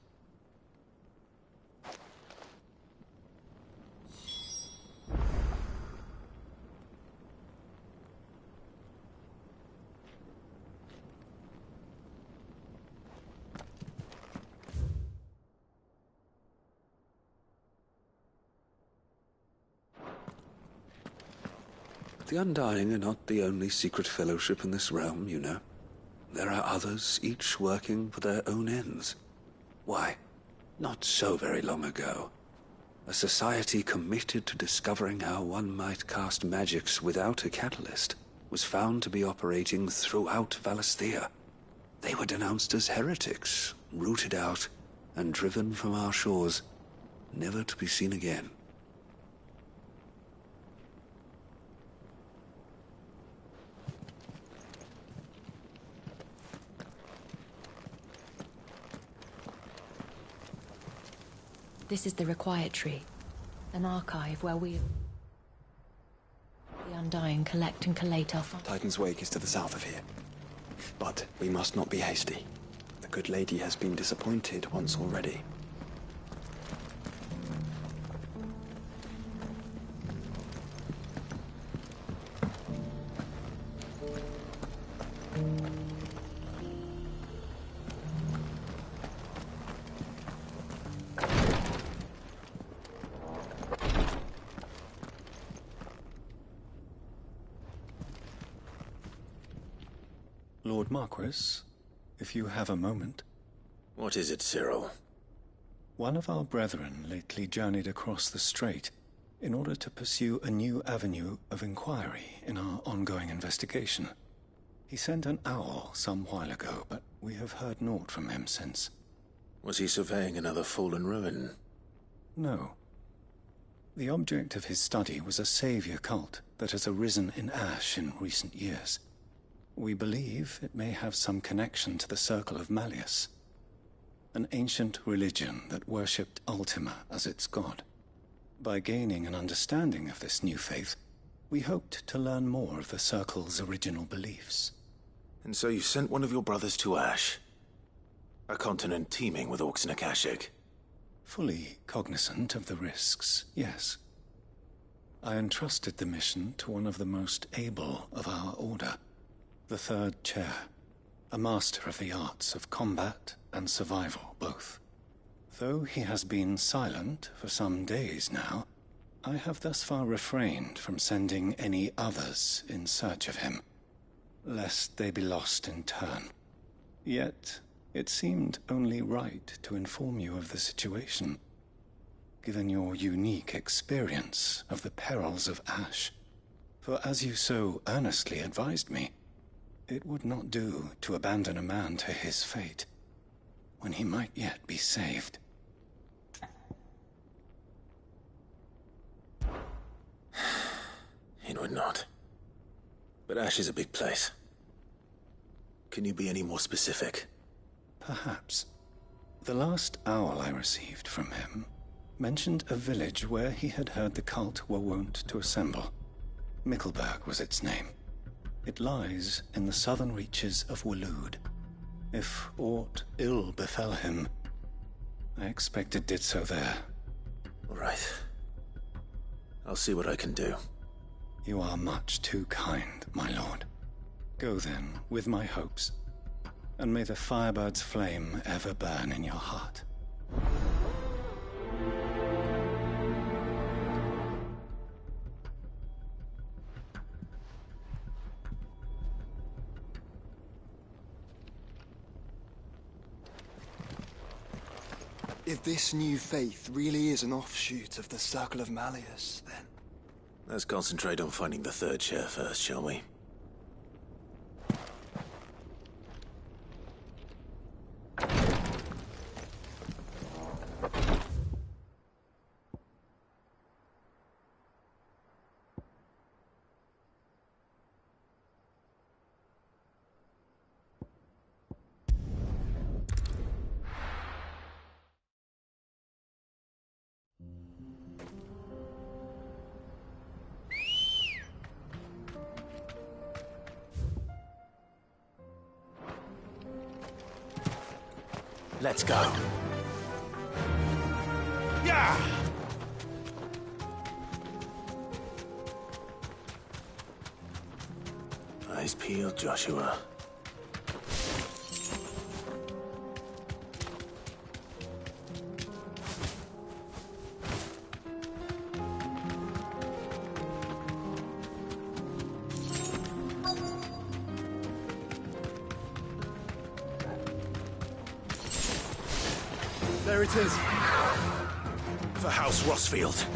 [SPEAKER 2] The Undying are not the only secret fellowship in this realm, you know. There are others, each working for their own ends. Why, not so very long ago, a society committed to discovering how one might cast magics without a catalyst was found to be operating throughout Valisthea. They were denounced as heretics, rooted out, and driven from our shores, never to be seen again.
[SPEAKER 15] This is the Required Tree, an archive where we, the Undying, collect and collate our
[SPEAKER 1] Titan's Wake is to the south of here. But we must not be hasty. The good lady has been disappointed once already.
[SPEAKER 9] Lord Marquis, if you have a moment.
[SPEAKER 7] What is it, Cyril?
[SPEAKER 9] One of our brethren lately journeyed across the strait in order to pursue a new avenue of inquiry in our ongoing investigation. He sent an owl some while ago, but we have heard naught from him since.
[SPEAKER 7] Was he surveying another fallen ruin?
[SPEAKER 9] No. The object of his study was a savior cult that has arisen in Ash in recent years. We believe it may have some connection to the Circle of Malleus, an ancient religion that worshipped Ultima as its god. By gaining an understanding of this new faith, we hoped to learn more of the Circle's original beliefs.
[SPEAKER 7] And so you sent one of your brothers to Ash? A continent teeming with orcs and Akashic?
[SPEAKER 9] Fully cognizant of the risks, yes. I entrusted the mission to one of the most able of our order, the Third Chair, a master of the arts of combat and survival both. Though he has been silent for some days now, I have thus far refrained from sending any others in search of him, lest they be lost in turn. Yet, it seemed only right to inform you of the situation, given your unique experience of the perils of Ash. For as you so earnestly advised me, it would not do to abandon a man to his fate, when he might yet be saved.
[SPEAKER 7] It would not. But Ash is a big place. Can you be any more specific?
[SPEAKER 9] Perhaps. The last owl I received from him mentioned a village where he had heard the cult were wont to assemble. Mickleburg was its name. It lies in the southern reaches of Waloed. If aught ill befell him, I expect it did so there.
[SPEAKER 7] Right. I'll see what I can do.
[SPEAKER 9] You are much too kind, my lord. Go then, with my hopes, and may the Firebird's flame ever burn in your heart.
[SPEAKER 1] If this new faith really is an offshoot of the Circle of Malleus, then...
[SPEAKER 7] Let's concentrate on finding the third chair first, shall we?
[SPEAKER 21] Let's go. Yeah!
[SPEAKER 7] Eyes peeled, Joshua.
[SPEAKER 1] There it is.
[SPEAKER 21] For House Rossfield.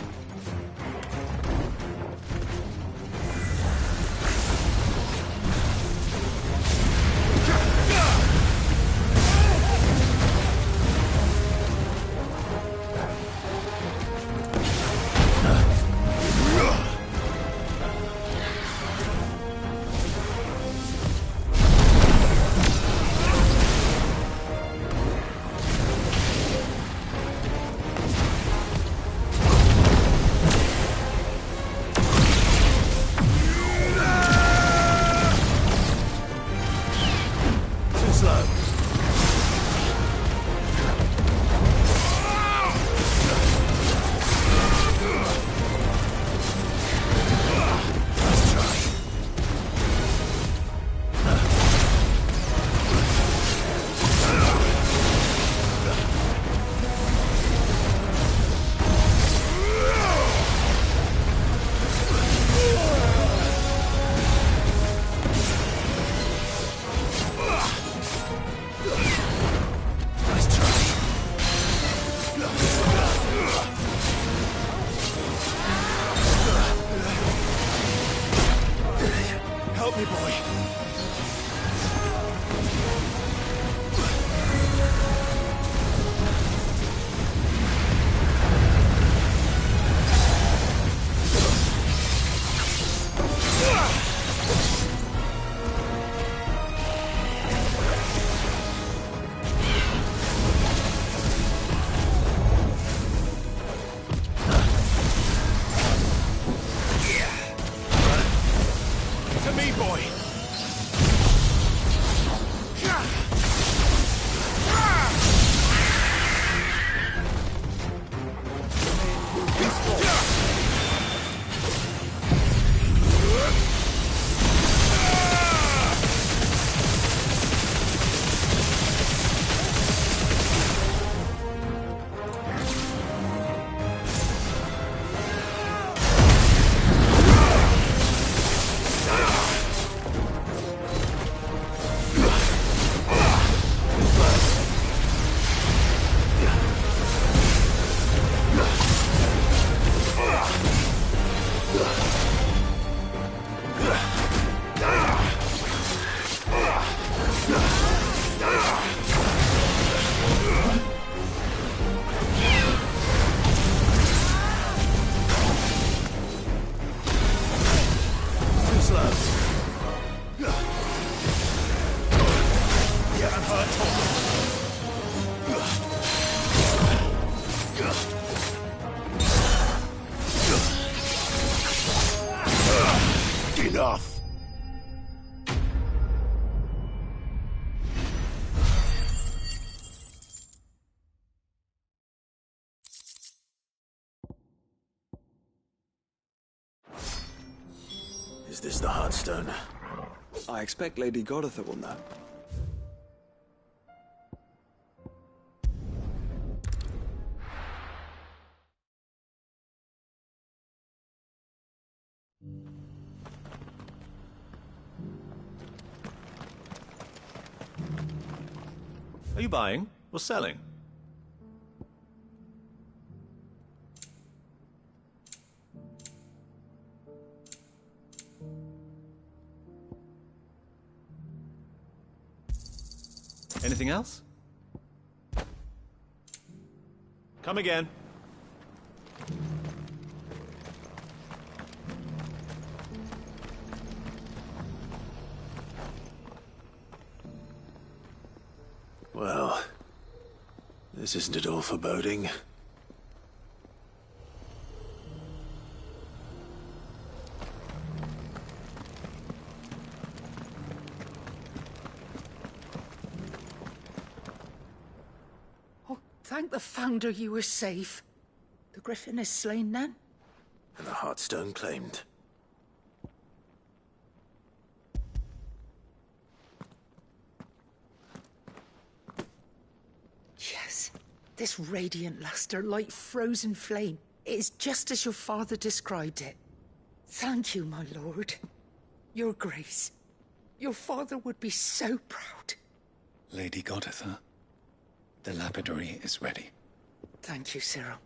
[SPEAKER 7] Is this the Heartstone?
[SPEAKER 1] I expect Lady Goditha will know.
[SPEAKER 6] Are you buying or selling? Anything else? Come again.
[SPEAKER 7] Well, this isn't at all foreboding.
[SPEAKER 12] Thank the Founder you were safe. The Griffin is slain then?
[SPEAKER 7] And the Heartstone claimed.
[SPEAKER 12] Yes. This radiant luster, like frozen flame, it is just as your father described it. Thank you, my lord. Your Grace. Your father would be so proud.
[SPEAKER 9] Lady Goditha, the lapidary is ready.
[SPEAKER 12] Thank you, Cyril.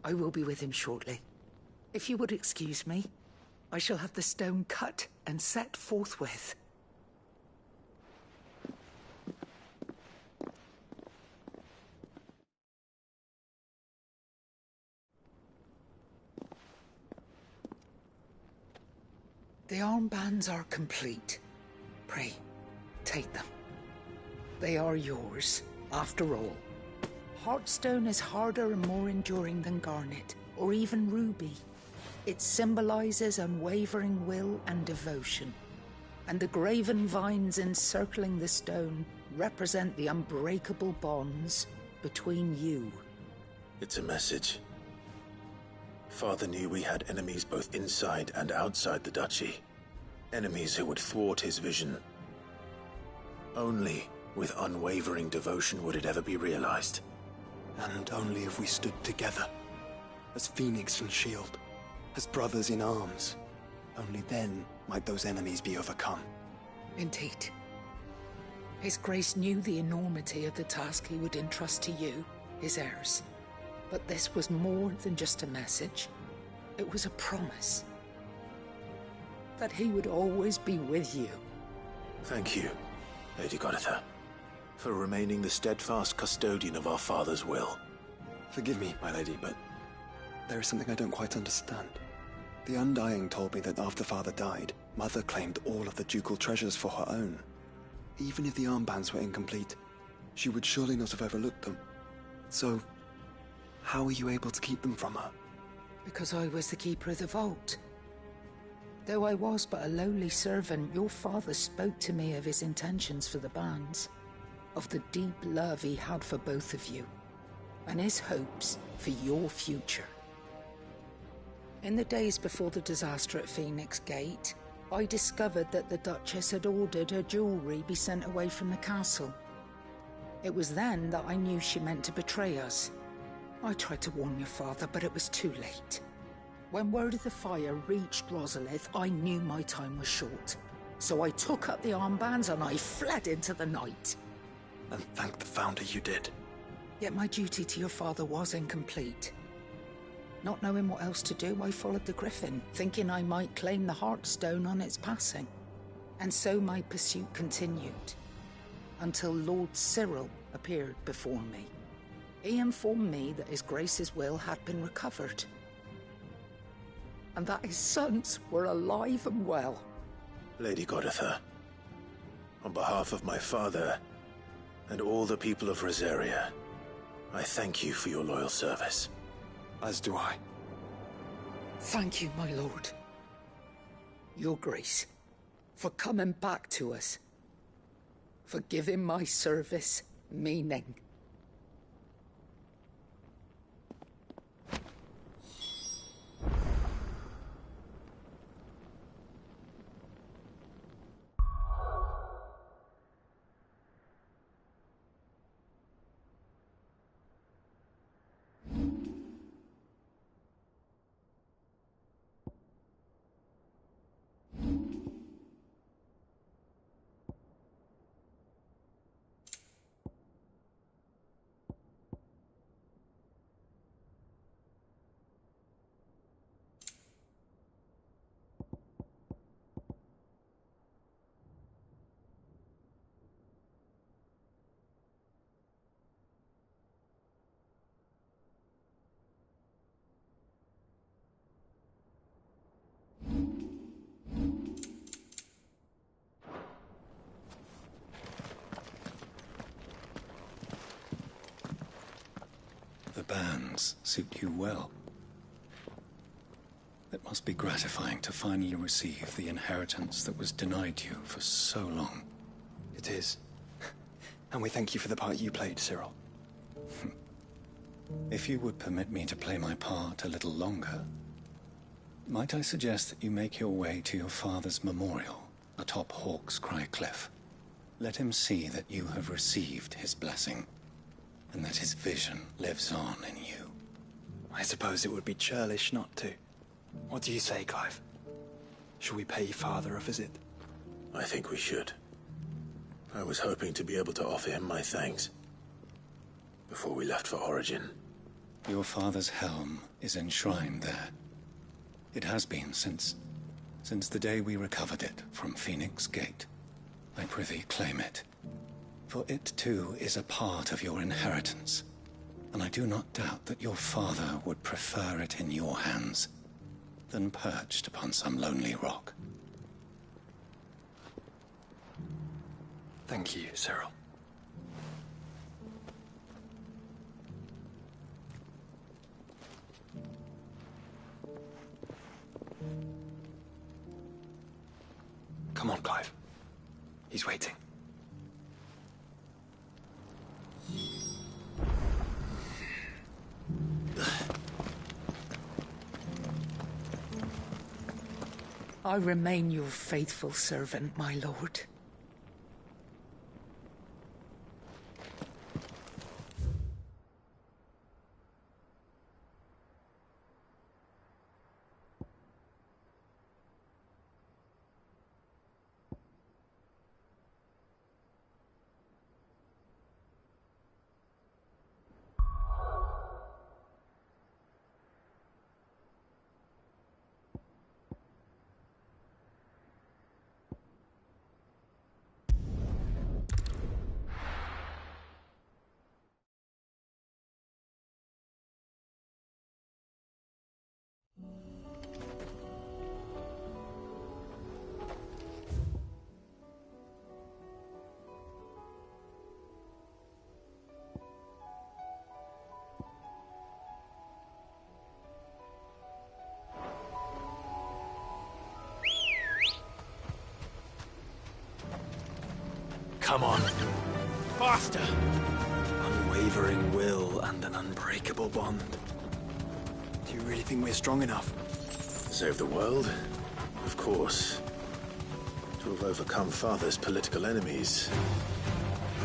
[SPEAKER 12] I will be with him shortly. If you would excuse me, I shall have the stone cut and set forthwith. The armbands are complete. Pray, take them. They are yours, after all. Heartstone is harder and more enduring than garnet, or even ruby. It symbolizes unwavering will and devotion. And the graven vines encircling the stone represent the unbreakable bonds between you.
[SPEAKER 7] It's a message. Father knew we had enemies both inside and outside the duchy. Enemies who would thwart his vision. Only with unwavering devotion would it ever be realized.
[SPEAKER 1] And only if we stood together, as Phoenix and Shield, as brothers in arms. Only then might those enemies be overcome.
[SPEAKER 12] Indeed. His Grace knew the enormity of the task he would entrust to you, his heirs. But this was more than just a message. It was a promise. That he would always be with you.
[SPEAKER 7] Thank you, Lady Goditha, for remaining the steadfast custodian of our father's will.
[SPEAKER 1] Forgive me, my lady, but there is something I don't quite understand. The Undying told me that after Father died, Mother claimed all of the ducal treasures for her own. Even if the armbands were incomplete, she would surely not have overlooked them. So, how were you able to keep them from her?
[SPEAKER 12] Because I was the keeper of the vault. Though I was but a lowly servant, your father spoke to me of his intentions for the bands, of the deep love he had for both of you, and his hopes for your future. In the days before the disaster at Phoenix Gate, I discovered that the Duchess had ordered her jewelry be sent away from the castle. It was then that I knew she meant to betray us. I tried to warn your father, but it was too late. When word of the fire reached Rosalith, I knew my time was short. So I took up the armbands and I fled into the night.
[SPEAKER 1] And thank the Founder you did.
[SPEAKER 12] Yet my duty to your father was incomplete. Not knowing what else to do, I followed the Griffin, thinking I might claim the Heartstone on its passing. And so my pursuit continued, until Lord Cyril appeared before me. He informed me that His Grace's will had been recovered, and that his sons were alive and well.
[SPEAKER 7] Lady Goditha, on behalf of my father and all the people of Rosaria, I thank you for your loyal service.
[SPEAKER 1] As do I.
[SPEAKER 12] Thank you, my lord. Your Grace, for coming back to us, for giving my service meaning.
[SPEAKER 9] The bands suit you well. It must be gratifying to finally receive the inheritance that was denied you for so long.
[SPEAKER 1] It is. And we thank you for the part you played, Cyril.
[SPEAKER 9] If you would permit me to play my part a little longer, might I suggest that you make your way to your father's memorial atop Hawk's Cry Cliff? Let him see that you have received his blessing, and that his vision lives on in you.
[SPEAKER 1] I suppose it would be churlish not to. What do you say, Clive? Shall we pay Father a visit?
[SPEAKER 7] I think we should. I was hoping to be able to offer him my thanks before we left for Origin.
[SPEAKER 9] Your father's helm is enshrined there. It has been since the day we recovered it from Phoenix Gate. I prithee claim it, for it too is a part of your inheritance, and I do not doubt that your father would prefer it in your hands than perched upon some lonely rock.
[SPEAKER 1] Thank you, Cyril. Come on, Clive. He's waiting.
[SPEAKER 12] I remain your faithful servant, my lord.
[SPEAKER 6] Come on. Faster!
[SPEAKER 1] Unwavering will and an unbreakable bond. Do you really think we're strong enough?
[SPEAKER 7] Save the world? Of course. To have overcome Father's political enemies.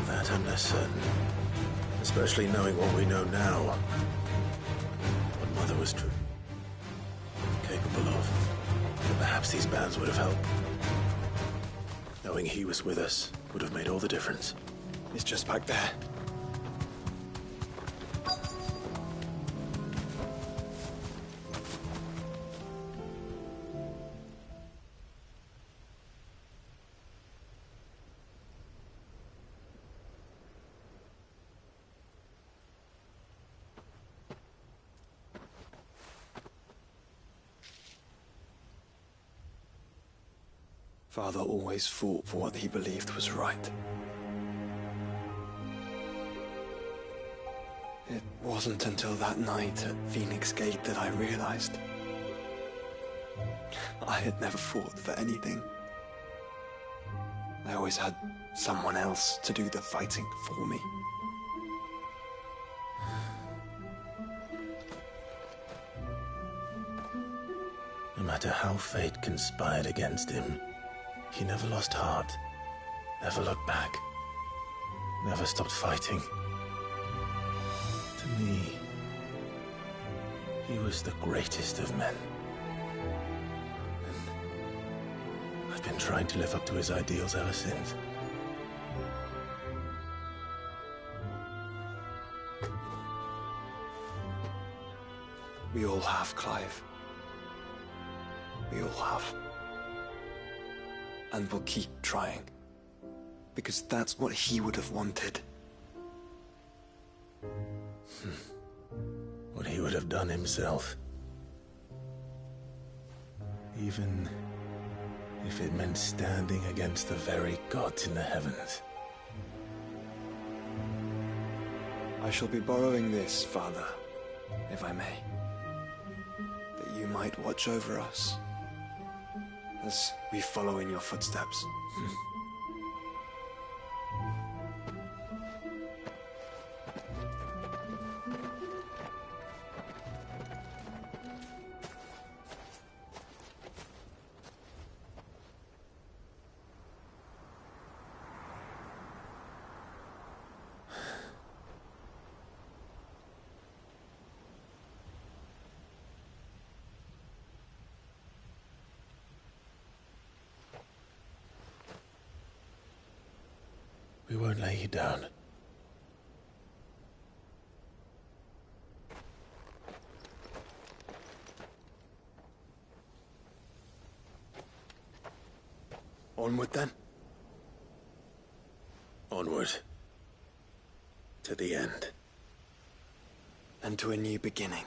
[SPEAKER 7] That I'm less certain. Especially knowing what we know now. What Mother was capable of. But perhaps these bands would have helped. Knowing he was with us would have made all the difference.
[SPEAKER 1] It's just back there. Father always fought for what he believed was right. It wasn't until that night at Phoenix Gate that I realized I had never fought for anything. I always had someone else to do the fighting for me.
[SPEAKER 7] No matter how fate conspired against him, he never lost heart, never looked back, never stopped fighting. To me, he was the greatest of men. And I've been trying to live up to his ideals ever since.
[SPEAKER 1] We all have, Clive. We all have. And we'll keep trying. Because that's what he would have wanted.
[SPEAKER 7] What he would have done himself. Even if it meant standing against the very gods in the heavens.
[SPEAKER 1] I shall be borrowing this, Father, if I may. That you might watch over us as we follow in your footsteps.
[SPEAKER 7] We won't lay you down.
[SPEAKER 1] Onward then.
[SPEAKER 7] Onward. To the end.
[SPEAKER 1] And to a new beginning.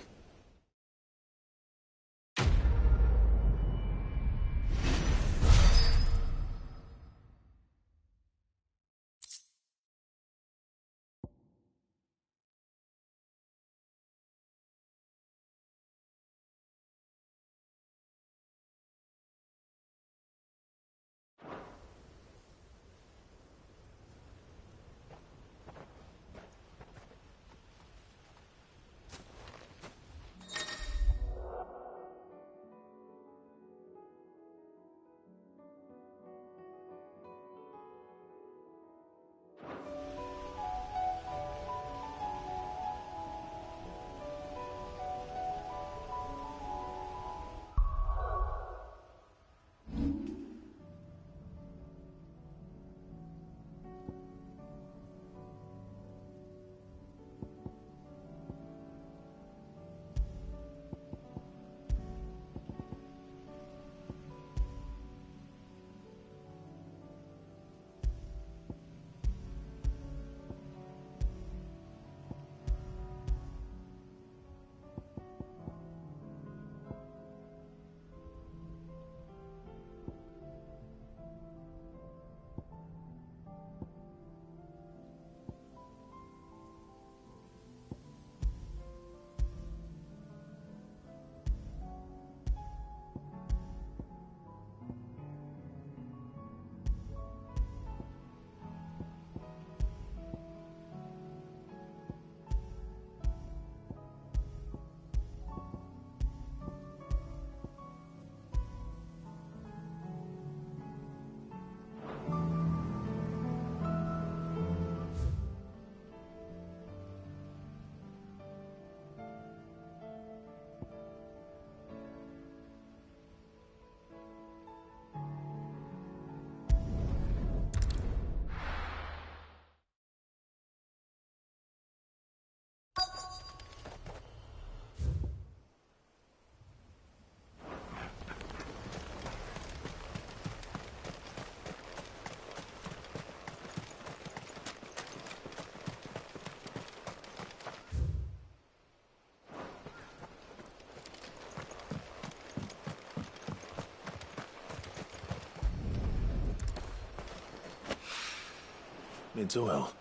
[SPEAKER 7] It's well.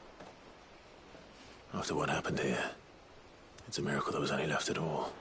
[SPEAKER 7] After what happened here, it's a miracle there was any left at all.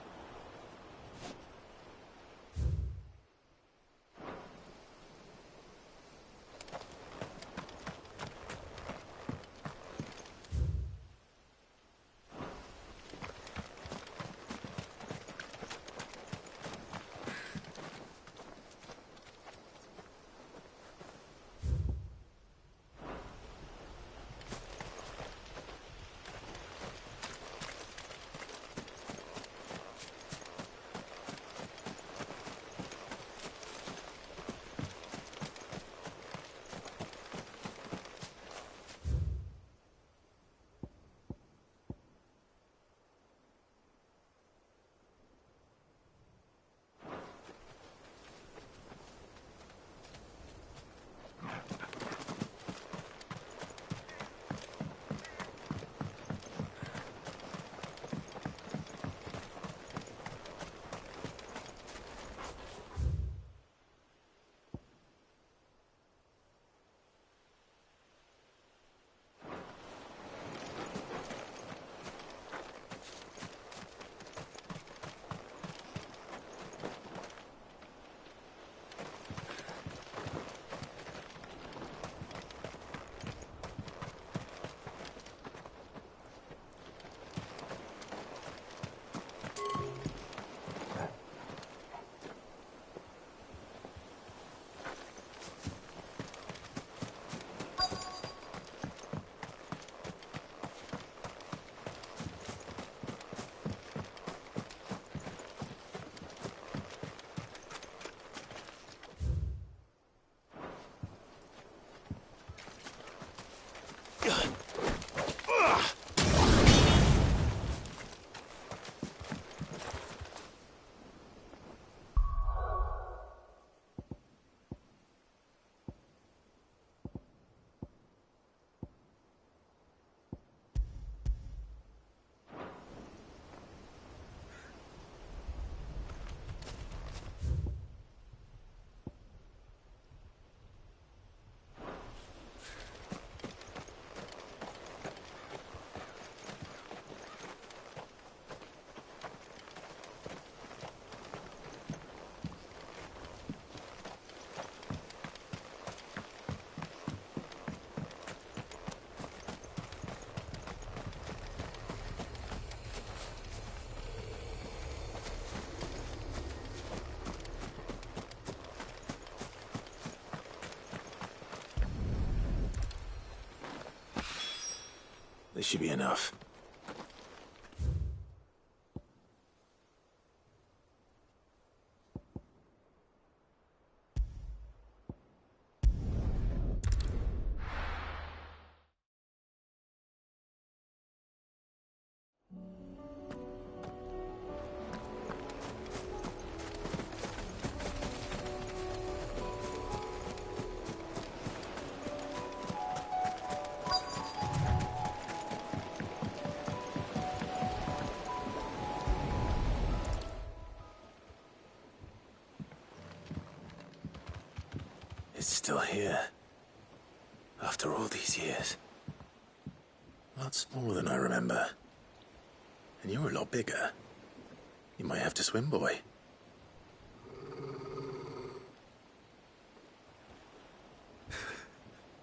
[SPEAKER 7] should be enough. It's still here. After all these years. A lot smaller than I remember. And you're a lot bigger. You might have to swim, boy.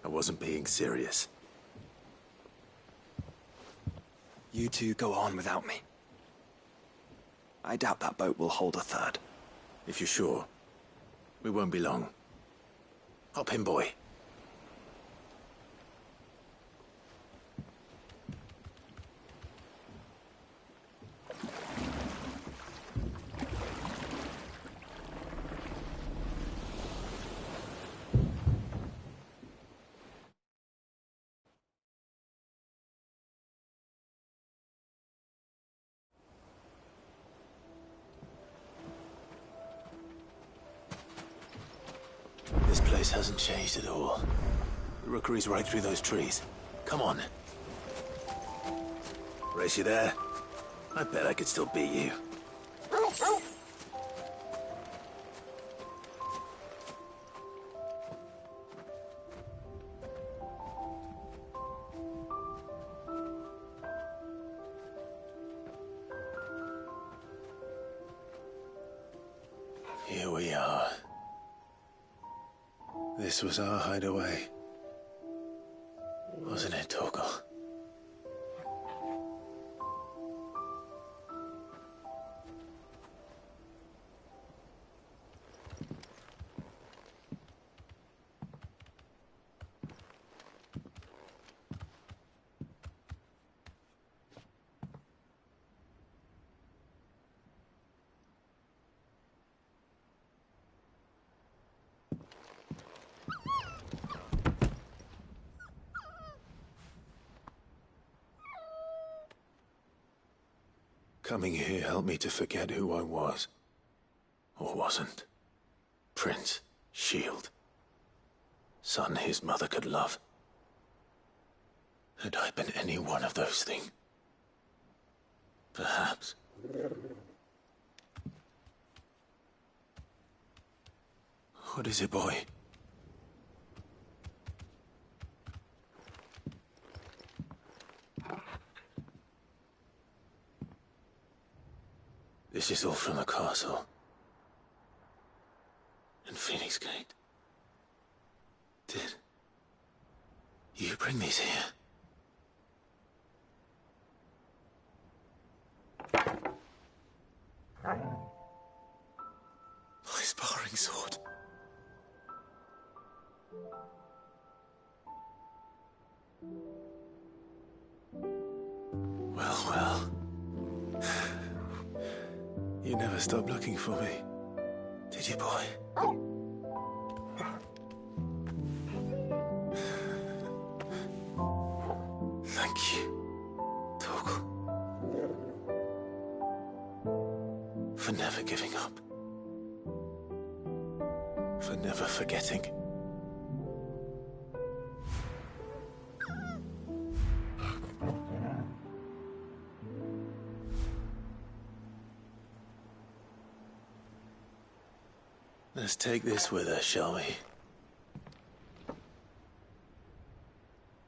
[SPEAKER 7] I wasn't being serious.
[SPEAKER 1] You two go on without me. I doubt that boat will hold a third.
[SPEAKER 7] If you're sure, we won't be long. Hop in, boy. This place hasn't changed at all. The rookery's right through those trees. Come on. Race you there? I bet I could still beat you. Here we are. This was our hideaway. Wasn't it, Torgal? Coming here helped me to forget who I was. Or wasn't. Prince, shield. Son his mother could love. Had I been any one of those things? Perhaps. What is it, boy? This is all from the castle. And Phoenix Gate. Did you bring these here? My sparring sword. Well, well. You never stopped looking for me, did you, boy? Thank you, Torgal. For never giving up. For never forgetting. Let's take this with us, shall we?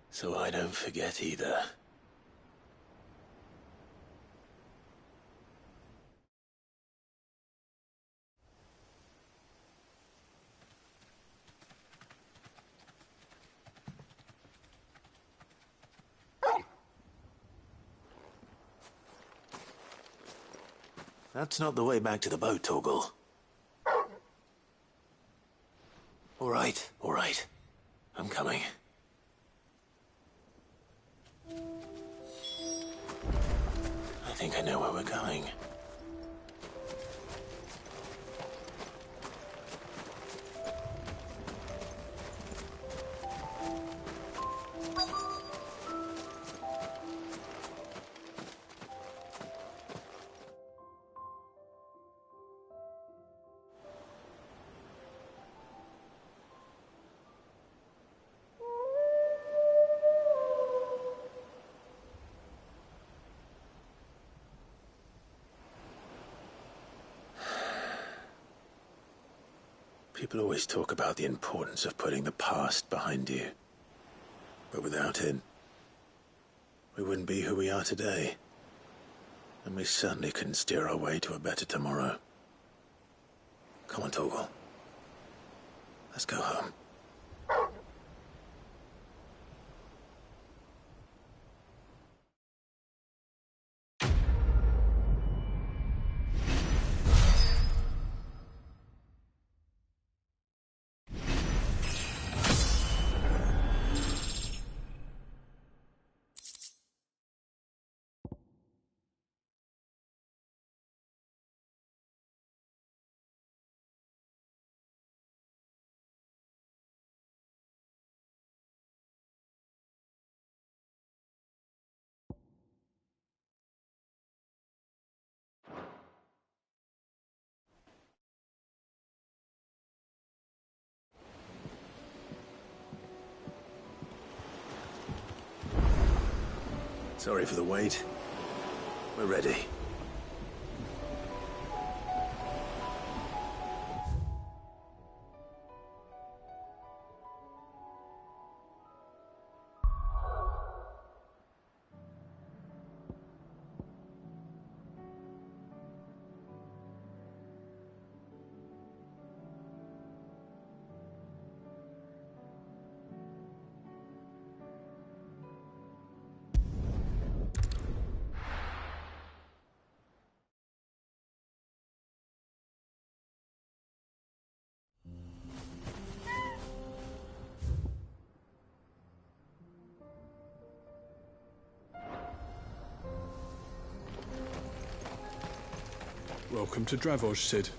[SPEAKER 7] So I don't forget either. That's not the way back to the boat, Torgal. All right. I'm coming. think I know where we're going. People always talk about the importance of putting the past behind you. But without it, we wouldn't be who we are today. And we certainly couldn't steer our way to a better tomorrow. Come on, Torgal. Let's go home. Sorry for the wait. We're ready.
[SPEAKER 3] Welcome to Dravoj, Sid.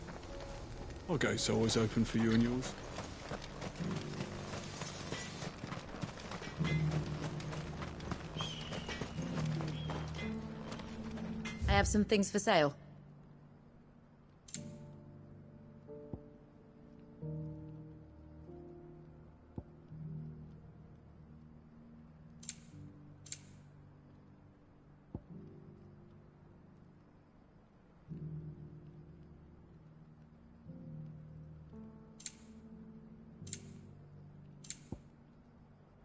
[SPEAKER 3] Our gate's always open for you and yours.
[SPEAKER 22] I have some things for sale.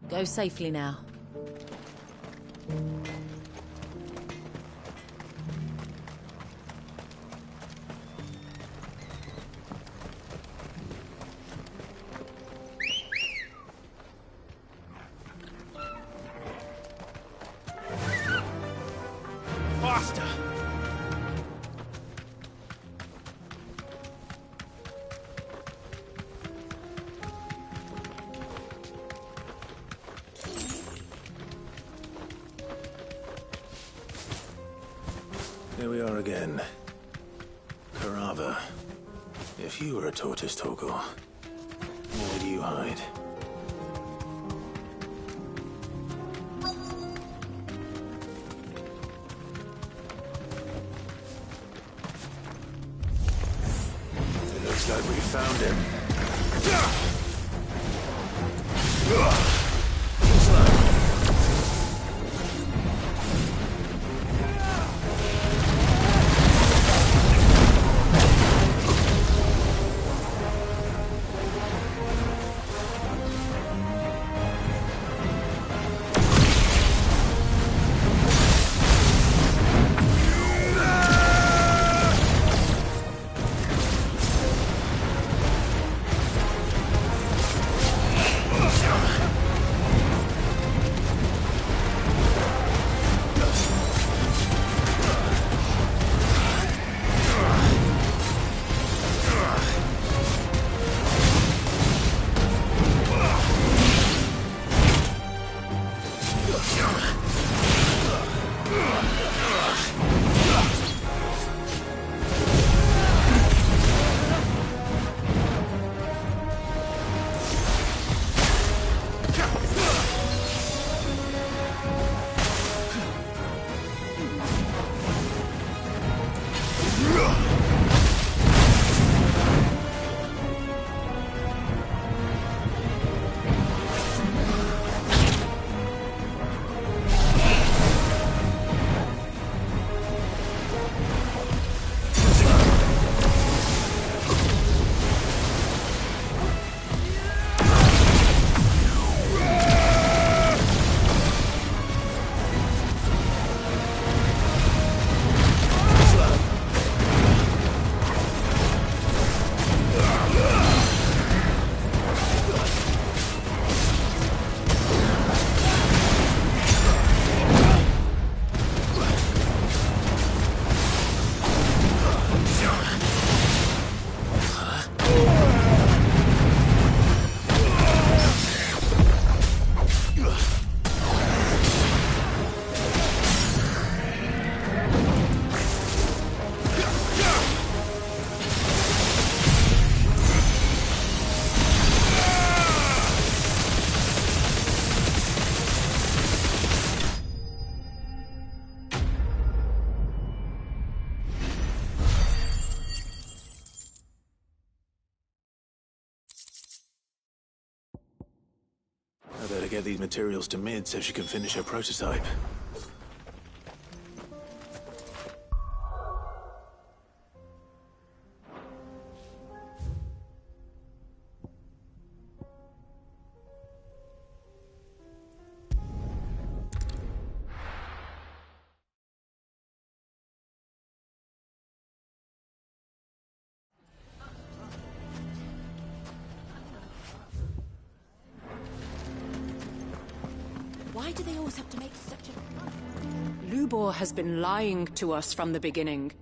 [SPEAKER 22] Go safely now.
[SPEAKER 6] Faster!
[SPEAKER 7] Here we are again. Carava. If you were a tortoise, Torgal, where would you hide? It looks like we found him. get these materials to Mid so she can finish her prototype.
[SPEAKER 19] Why do they always have to make such a...
[SPEAKER 13] Lubor has been lying to us from the beginning.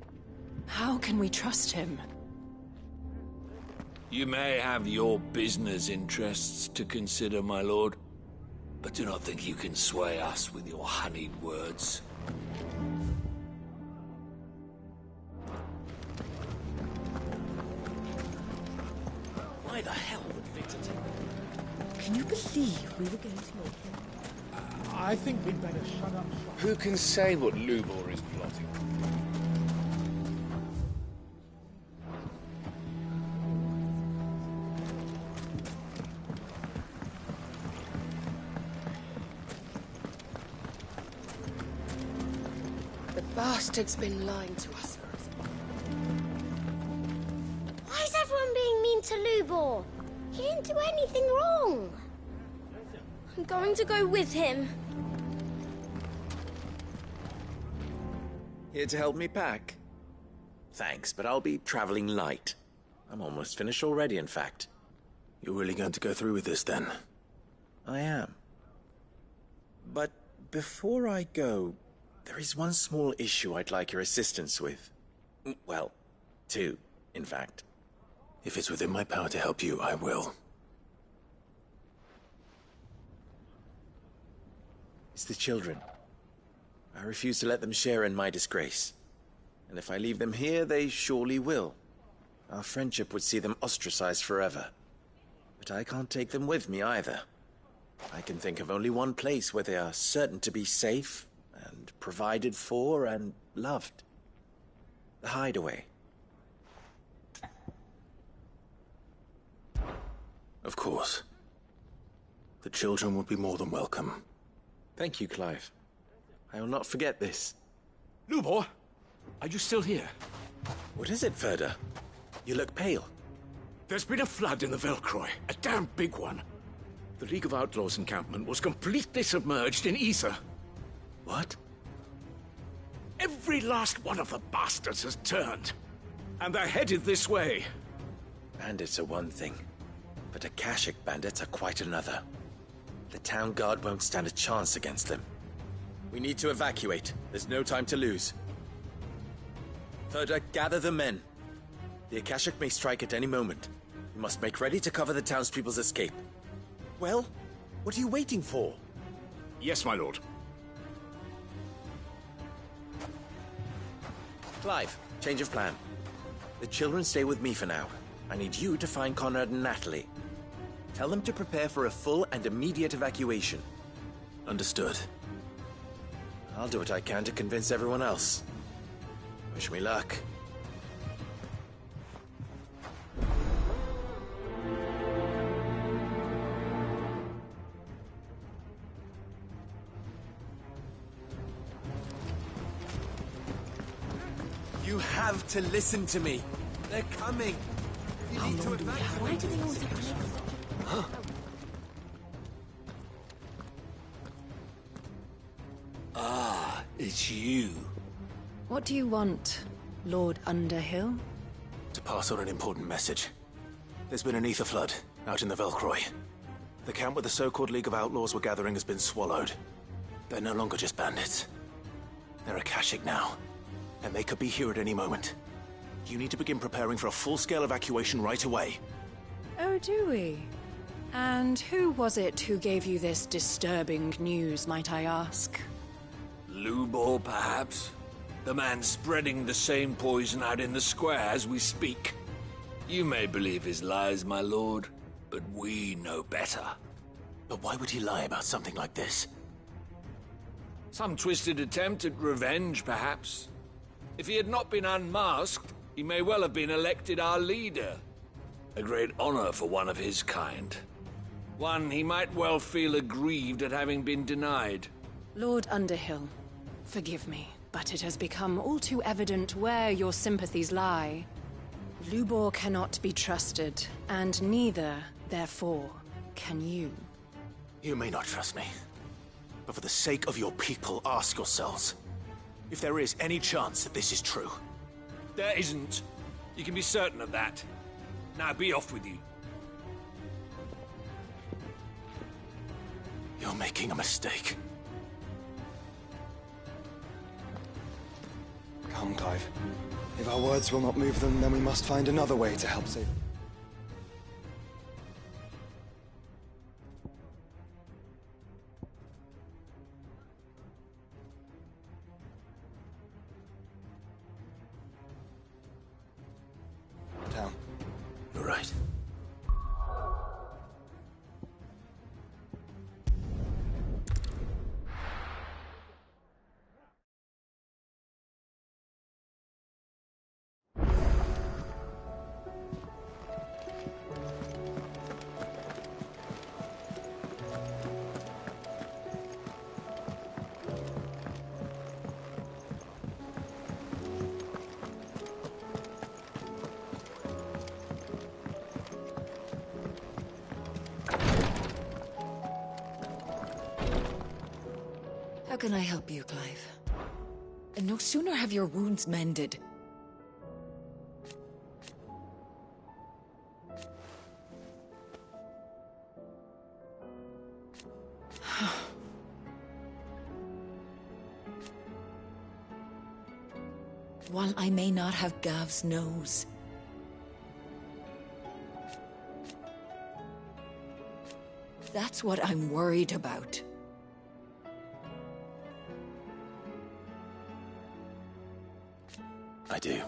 [SPEAKER 13] How can we trust him?
[SPEAKER 14] You may have your business interests to consider, my lord, but do not think you can sway us with your honeyed words.
[SPEAKER 6] Why the hell would Victor take...
[SPEAKER 19] Can you believe we were going to make him?
[SPEAKER 6] I think we'd better shut up shop.
[SPEAKER 11] Who can say what Lubor is plotting?
[SPEAKER 23] The bastard's been lying to us.
[SPEAKER 17] Why is everyone being mean to Lubor? He didn't do anything wrong. I'm going to go with him.
[SPEAKER 24] Here to help me pack? Thanks, but I'll be traveling light. I'm almost finished already, in fact.
[SPEAKER 7] You're really going to go through with this, then?
[SPEAKER 24] I am. But before I go, there is one small issue I'd like your assistance with. Well, two, in fact.
[SPEAKER 7] If it's within my power to help you, I will.
[SPEAKER 24] It's the children. I refuse to let them share in my disgrace. And if I leave them here, they surely will. Our friendship would see them ostracized forever. But I can't take them with me either. I can think of only one place where they are certain to be safe and provided for and loved. The Hideaway.
[SPEAKER 7] Of course. The children would be more than welcome.
[SPEAKER 24] Thank you, Clive. I will not forget this.
[SPEAKER 6] Lubor, are you still here?
[SPEAKER 24] What is it, Ferda? You look pale.
[SPEAKER 6] There's been a flood in the Velcroy, a damn big one. The League of Outlaws encampment was completely submerged in ether.
[SPEAKER 24] What?
[SPEAKER 6] Every last one of the bastards has turned. And they're headed this way.
[SPEAKER 24] Bandits are one thing, but Akashic bandits are quite another. The town guard won't stand a chance against them. We need to evacuate. There's no time to lose. Ferda, gather the men. The Akashic may strike at any moment. We must make ready to cover the townspeople's escape. Well, what are you waiting for?
[SPEAKER 6] Yes, my lord.
[SPEAKER 24] Clive, change of plan. The children stay with me for now. I need you to find Conrad and Natalie. Tell them to prepare for a full and immediate evacuation.
[SPEAKER 7] Understood.
[SPEAKER 24] I'll do what I can to convince everyone else. Wish me luck. You have to listen to me. They're coming. You need to evacuate.
[SPEAKER 19] Why do they always have to make such a...
[SPEAKER 24] Huh?
[SPEAKER 14] Ah, it's you.
[SPEAKER 13] What do you want, Lord Underhill?
[SPEAKER 7] To pass on an important message. There's been an ether flood out in the Velcroy. The camp where the so-called League of Outlaws were gathering has been swallowed. They're no longer just bandits. They're Akashic now, and they could be here at any moment. You need to begin preparing for a full-scale evacuation right away.
[SPEAKER 13] Oh, do we? And who was it who gave you this disturbing news, might I ask?
[SPEAKER 14] Lubor, perhaps? The man spreading the same poison out in the square as we speak. You may believe his lies, my lord, but we know better.
[SPEAKER 7] But why would he lie about something like this?
[SPEAKER 14] Some twisted attempt at revenge, perhaps. If he had not been unmasked, he may well have been elected our leader. A great honor for one of his kind. One he might well feel aggrieved at having been denied.
[SPEAKER 13] Lord Underhill, forgive me, but it has become all too evident where your sympathies lie. Lubor cannot be trusted, and neither, therefore, can you.
[SPEAKER 7] You may not trust me, but for the sake of your people, ask yourselves if there is any chance that this is true.
[SPEAKER 14] There isn't. You can be certain of that. Now be off with you.
[SPEAKER 7] You're making a mistake.
[SPEAKER 1] Come, Clive. If our words will not move them, then we must find another way to help save... Down.
[SPEAKER 7] You're right.
[SPEAKER 8] How can I help you, Clive? And no sooner have your wounds mended. While I may not have Gav's nose, that's what I'm worried about.
[SPEAKER 7] I do.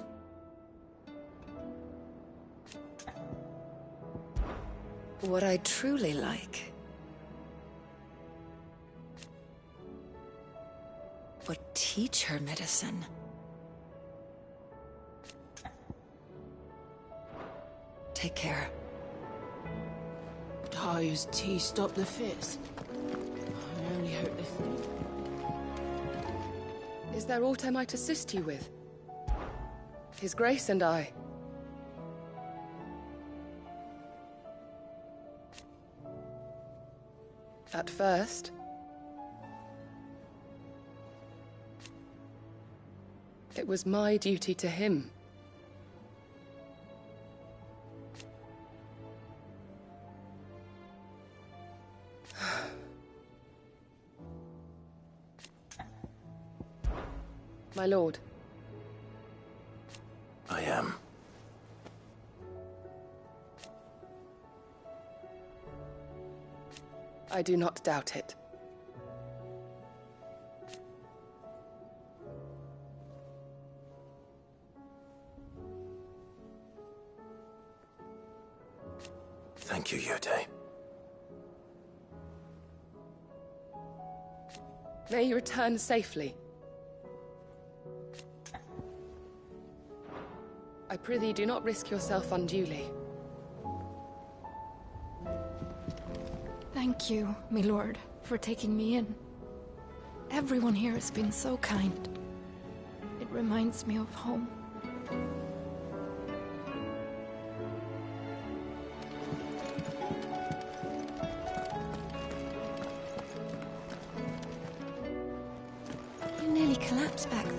[SPEAKER 8] What I truly like would teach her medicine. Take care.
[SPEAKER 23] Ty's tea stop the fits. I only hope this.
[SPEAKER 10] Is there aught I might assist you with? His Grace and I. At first, it was my duty to him. My lord.
[SPEAKER 7] I am.
[SPEAKER 10] I do not doubt it.
[SPEAKER 7] Thank you, Yode.
[SPEAKER 10] May you return safely. I prithee, do not risk yourself unduly.
[SPEAKER 16] Thank you, my lord, for taking me in. Everyone here has been so kind. It reminds me of home.
[SPEAKER 8] You nearly collapsed back there.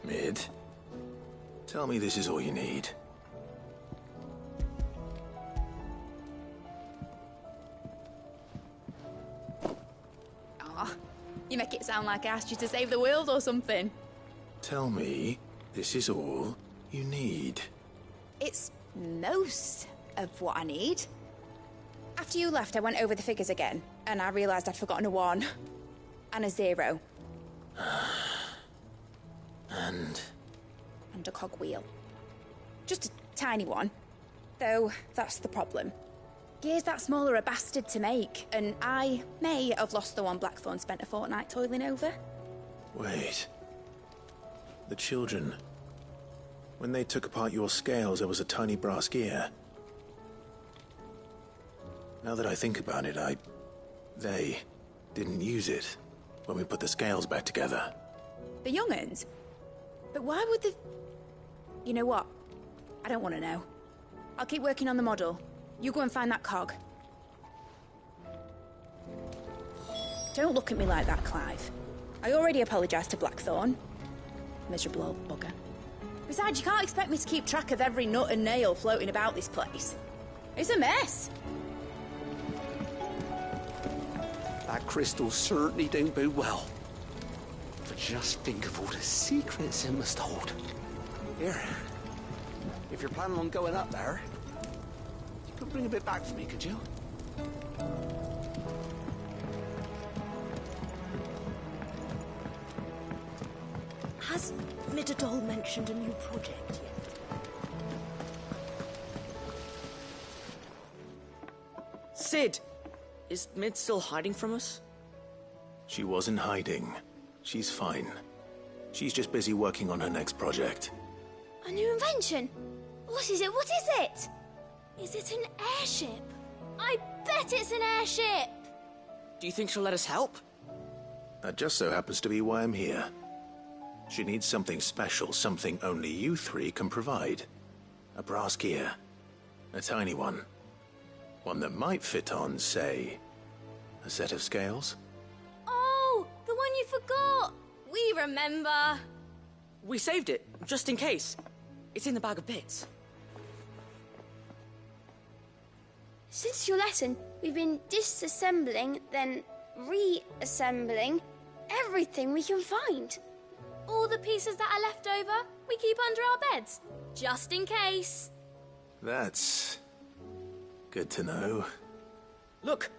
[SPEAKER 7] Mid, tell me this is all you need.
[SPEAKER 18] Aw, you make it sound like I asked you to save the world or something.
[SPEAKER 7] Tell me this is all you need.
[SPEAKER 18] It's most of what I need. After you left, I went over the figures again, and I realised I'd forgotten a 1. And a 0.
[SPEAKER 21] And
[SPEAKER 18] a cogwheel. Just a tiny one. Though, that's the problem. Gears that small are a bastard to make, and I may have lost the one Blackthorn spent a fortnight toiling over.
[SPEAKER 7] Wait. The children. When they took apart your scales, there was a tiny brass gear. Now that I think about it, they didn't use it when we put the scales back together.
[SPEAKER 18] The young'uns? But why would the... You know what? I don't want to know. I'll keep working on the model. You go and find that cog. Don't look at me like that, Clive. I already apologised to Blackthorn. Miserable old bugger. Besides, you can't expect me to keep track of every nut and nail floating about this place. It's a mess.
[SPEAKER 2] That crystal certainly don't bode well. But just think of all the secrets it must hold. Here, if you're planning on going up there, you could bring a bit back for me, could you?
[SPEAKER 19] Has Midadol mentioned a new project yet?
[SPEAKER 4] Sid! Is Mid still hiding from us?
[SPEAKER 7] She wasn't hiding. She's fine. She's just busy working on her next project.
[SPEAKER 17] A new invention? What is it? What is it? Is it an airship? I bet it's an airship!
[SPEAKER 4] Do you think she'll let us help?
[SPEAKER 7] That just so happens to be why I'm here. She needs something special, something only you three can provide. A brass gear. A tiny one. One that might fit on, say, a set of scales.
[SPEAKER 17] Oh, the one you forgot! We remember!
[SPEAKER 4] We saved it, just in case. It's in the bag of bits.
[SPEAKER 17] Since your lesson, we've been disassembling, then reassembling everything we can find. All the pieces that are left over, we keep under our beds, just in case.
[SPEAKER 7] That's good to know.
[SPEAKER 4] Look!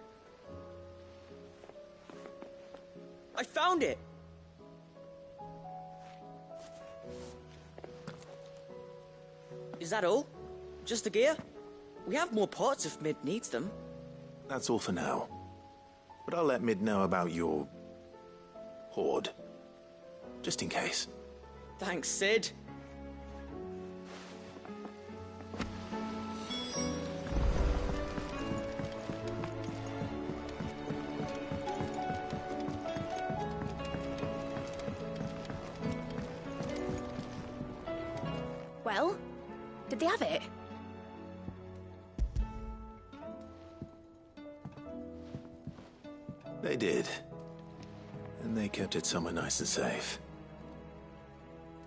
[SPEAKER 4] I found it! Is that all? Just the gear? We have more parts if Mid needs them.
[SPEAKER 7] That's all for now. But I'll let Mid know about your hoard. Just in case.
[SPEAKER 4] Thanks, Sid.
[SPEAKER 18] Well, did they have it?
[SPEAKER 7] They did. And they kept it somewhere nice and safe.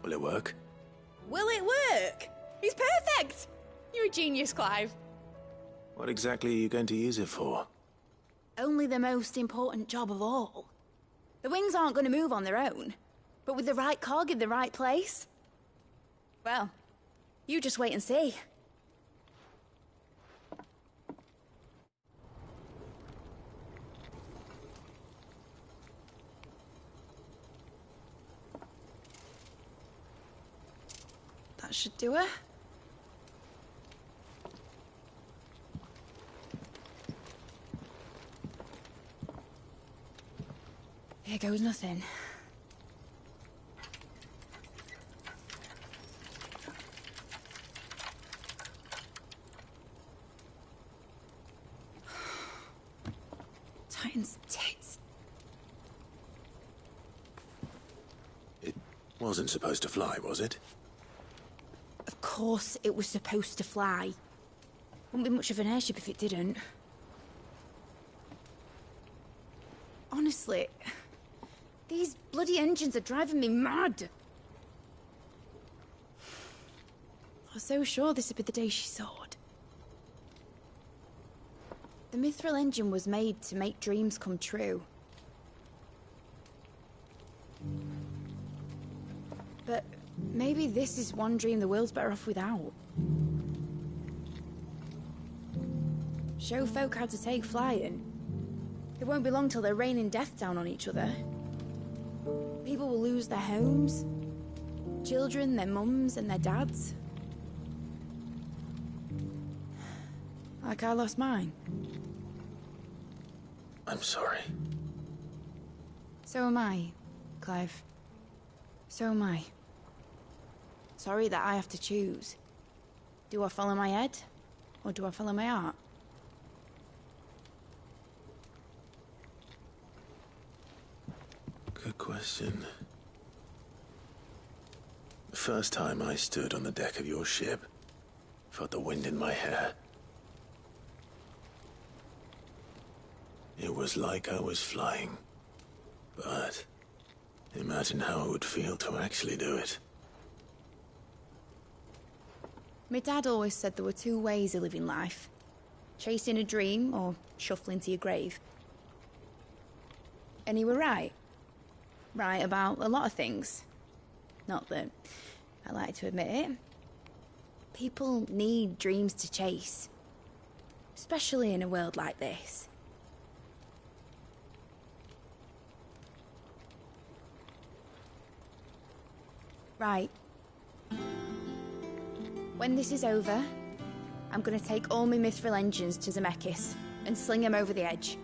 [SPEAKER 7] Will it work?
[SPEAKER 18] Will it work? It's perfect! You're a genius, Clive.
[SPEAKER 7] What exactly are you going to use it for?
[SPEAKER 18] Only the most important job of all. The wings aren't going to move on their own. But with the right cog in the right place... Well, you just wait and see. That should do it. Here goes nothing. Titan's tits.
[SPEAKER 7] It wasn't supposed to fly, was it?
[SPEAKER 18] Of course it was supposed to fly. Wouldn't be much of an airship if it didn't. Honestly, these bloody engines are driving me mad. I was so sure this would be the day she soared. The Mithril engine was made to make dreams come true. But maybe this is one dream the world's better off without. show folk how to take flying. It won't be long till they're raining death down on each other. People will lose their homes. Children, their mums and their dads. Like I lost mine.
[SPEAKER 7] I'm sorry.
[SPEAKER 18] So am I, Clive. So am I. Sorry that I have to choose. Do I follow my head, or do I follow my heart?
[SPEAKER 7] Good question. The first time I stood on the deck of your ship, felt the wind in my hair. It was like I was flying. But imagine how it would feel to actually do it.
[SPEAKER 18] My dad always said there were two ways of living life. Chasing a dream or shuffling to your grave. And he were right. Right about a lot of things. Not that I like to admit it. People need dreams to chase. Especially in a world like this. Right. When this is over, I'm gonna take all my mithril engines to Zemeckis and sling them over the edge.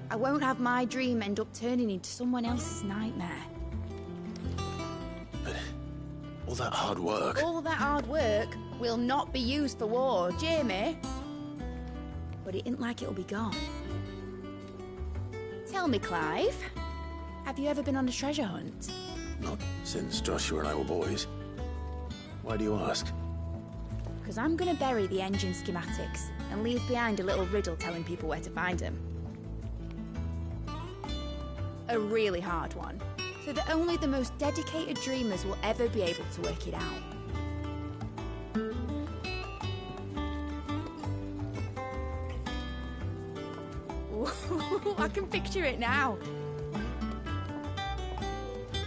[SPEAKER 18] I won't have my dream end up turning into someone else's nightmare.
[SPEAKER 7] But all that hard work...
[SPEAKER 18] All that hard work will not be used for war, Jamie. But it ain't like it'll be gone. Tell me, Clive, have you ever been on a treasure hunt?
[SPEAKER 7] Not since Joshua and I were boys. Why do you ask?
[SPEAKER 18] Because I'm gonna bury the engine schematics and leave behind a little riddle telling people where to find them. A really hard one, so that only the most dedicated dreamers will ever be able to work it out. Ooh, I can picture it now.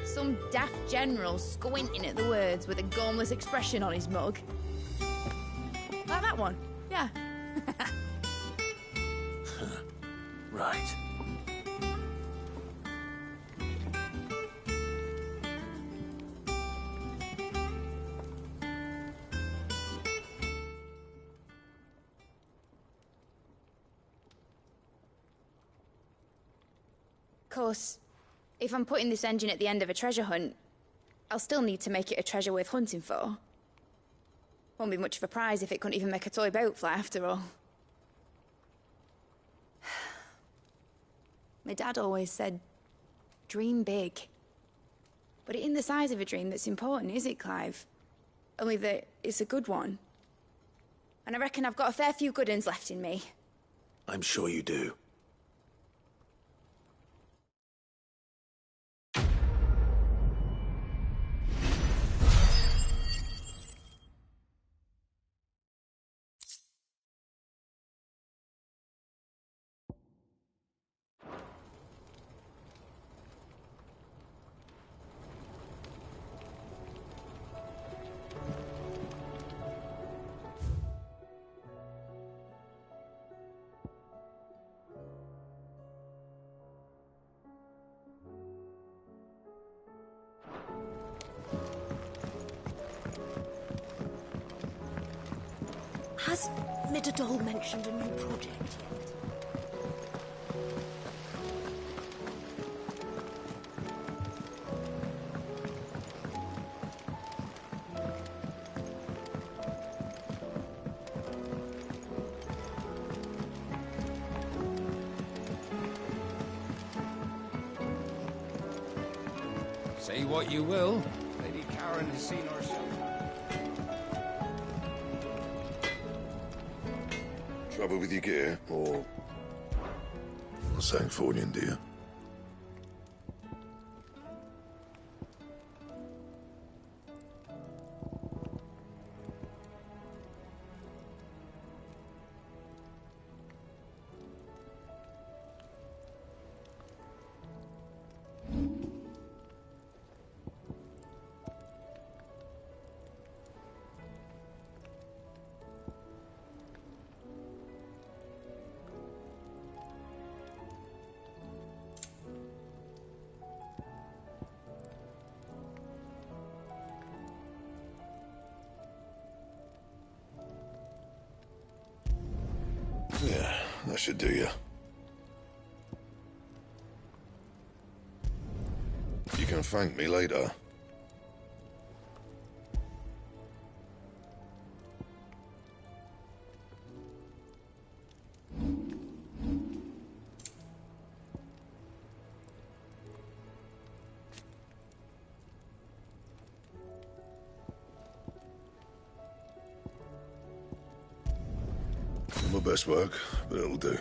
[SPEAKER 18] Some daft general squinting at the words with a gormless expression on his mug. Like that one, yeah.
[SPEAKER 7] Right.
[SPEAKER 18] Of course, if I'm putting this engine at the end of a treasure hunt, I'll still need to make it a treasure worth hunting for. Won't be much of a prize if it couldn't even make a toy boat fly after all. My dad always said, dream big. But it ain't the size of a dream that's important, is it, Clive? Only that it's a good one. And I reckon I've got a fair few good uns left in me.
[SPEAKER 7] I'm sure you do.
[SPEAKER 19] Has Midadol mentioned a new project yet?
[SPEAKER 5] Say what you will, Lady Karen has seen herself.
[SPEAKER 9] Trouble with your gear, or Sanfordine, dear? That should do you. You can thank me later. Not my best work, but it'll do.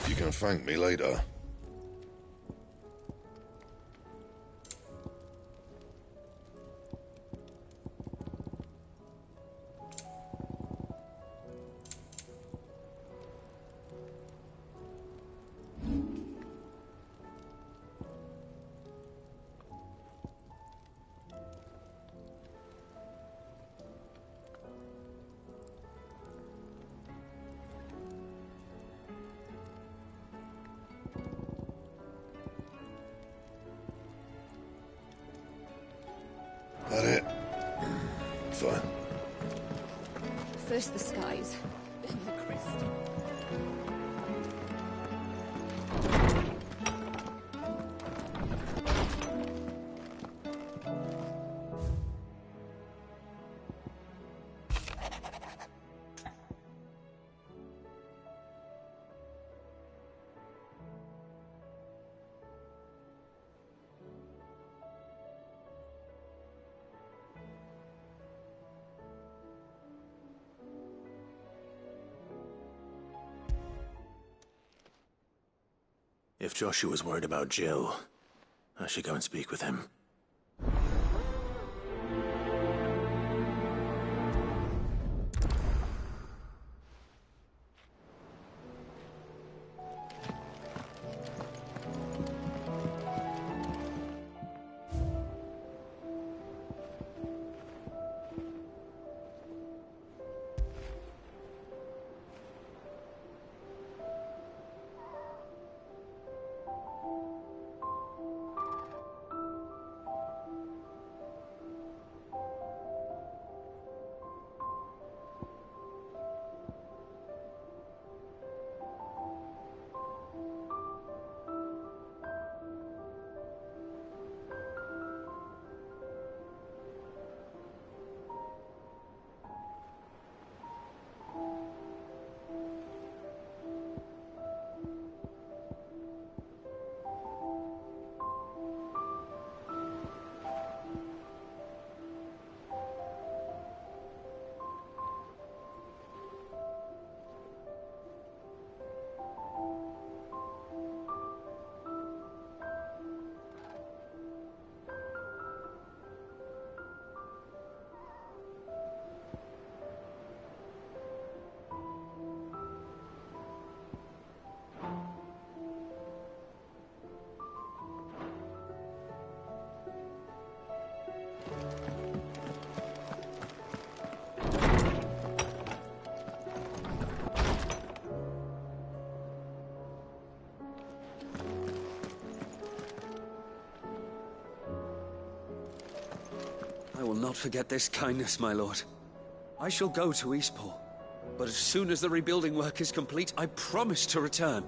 [SPEAKER 9] You can thank me later. That it? Fine.
[SPEAKER 16] First the skies, then the crystal.
[SPEAKER 7] If Joshua's worried about Jill, I should go and speak with him.
[SPEAKER 2] I will not forget this kindness, my lord. I shall go to Eastport, but as soon as the rebuilding work is complete, I promise to return.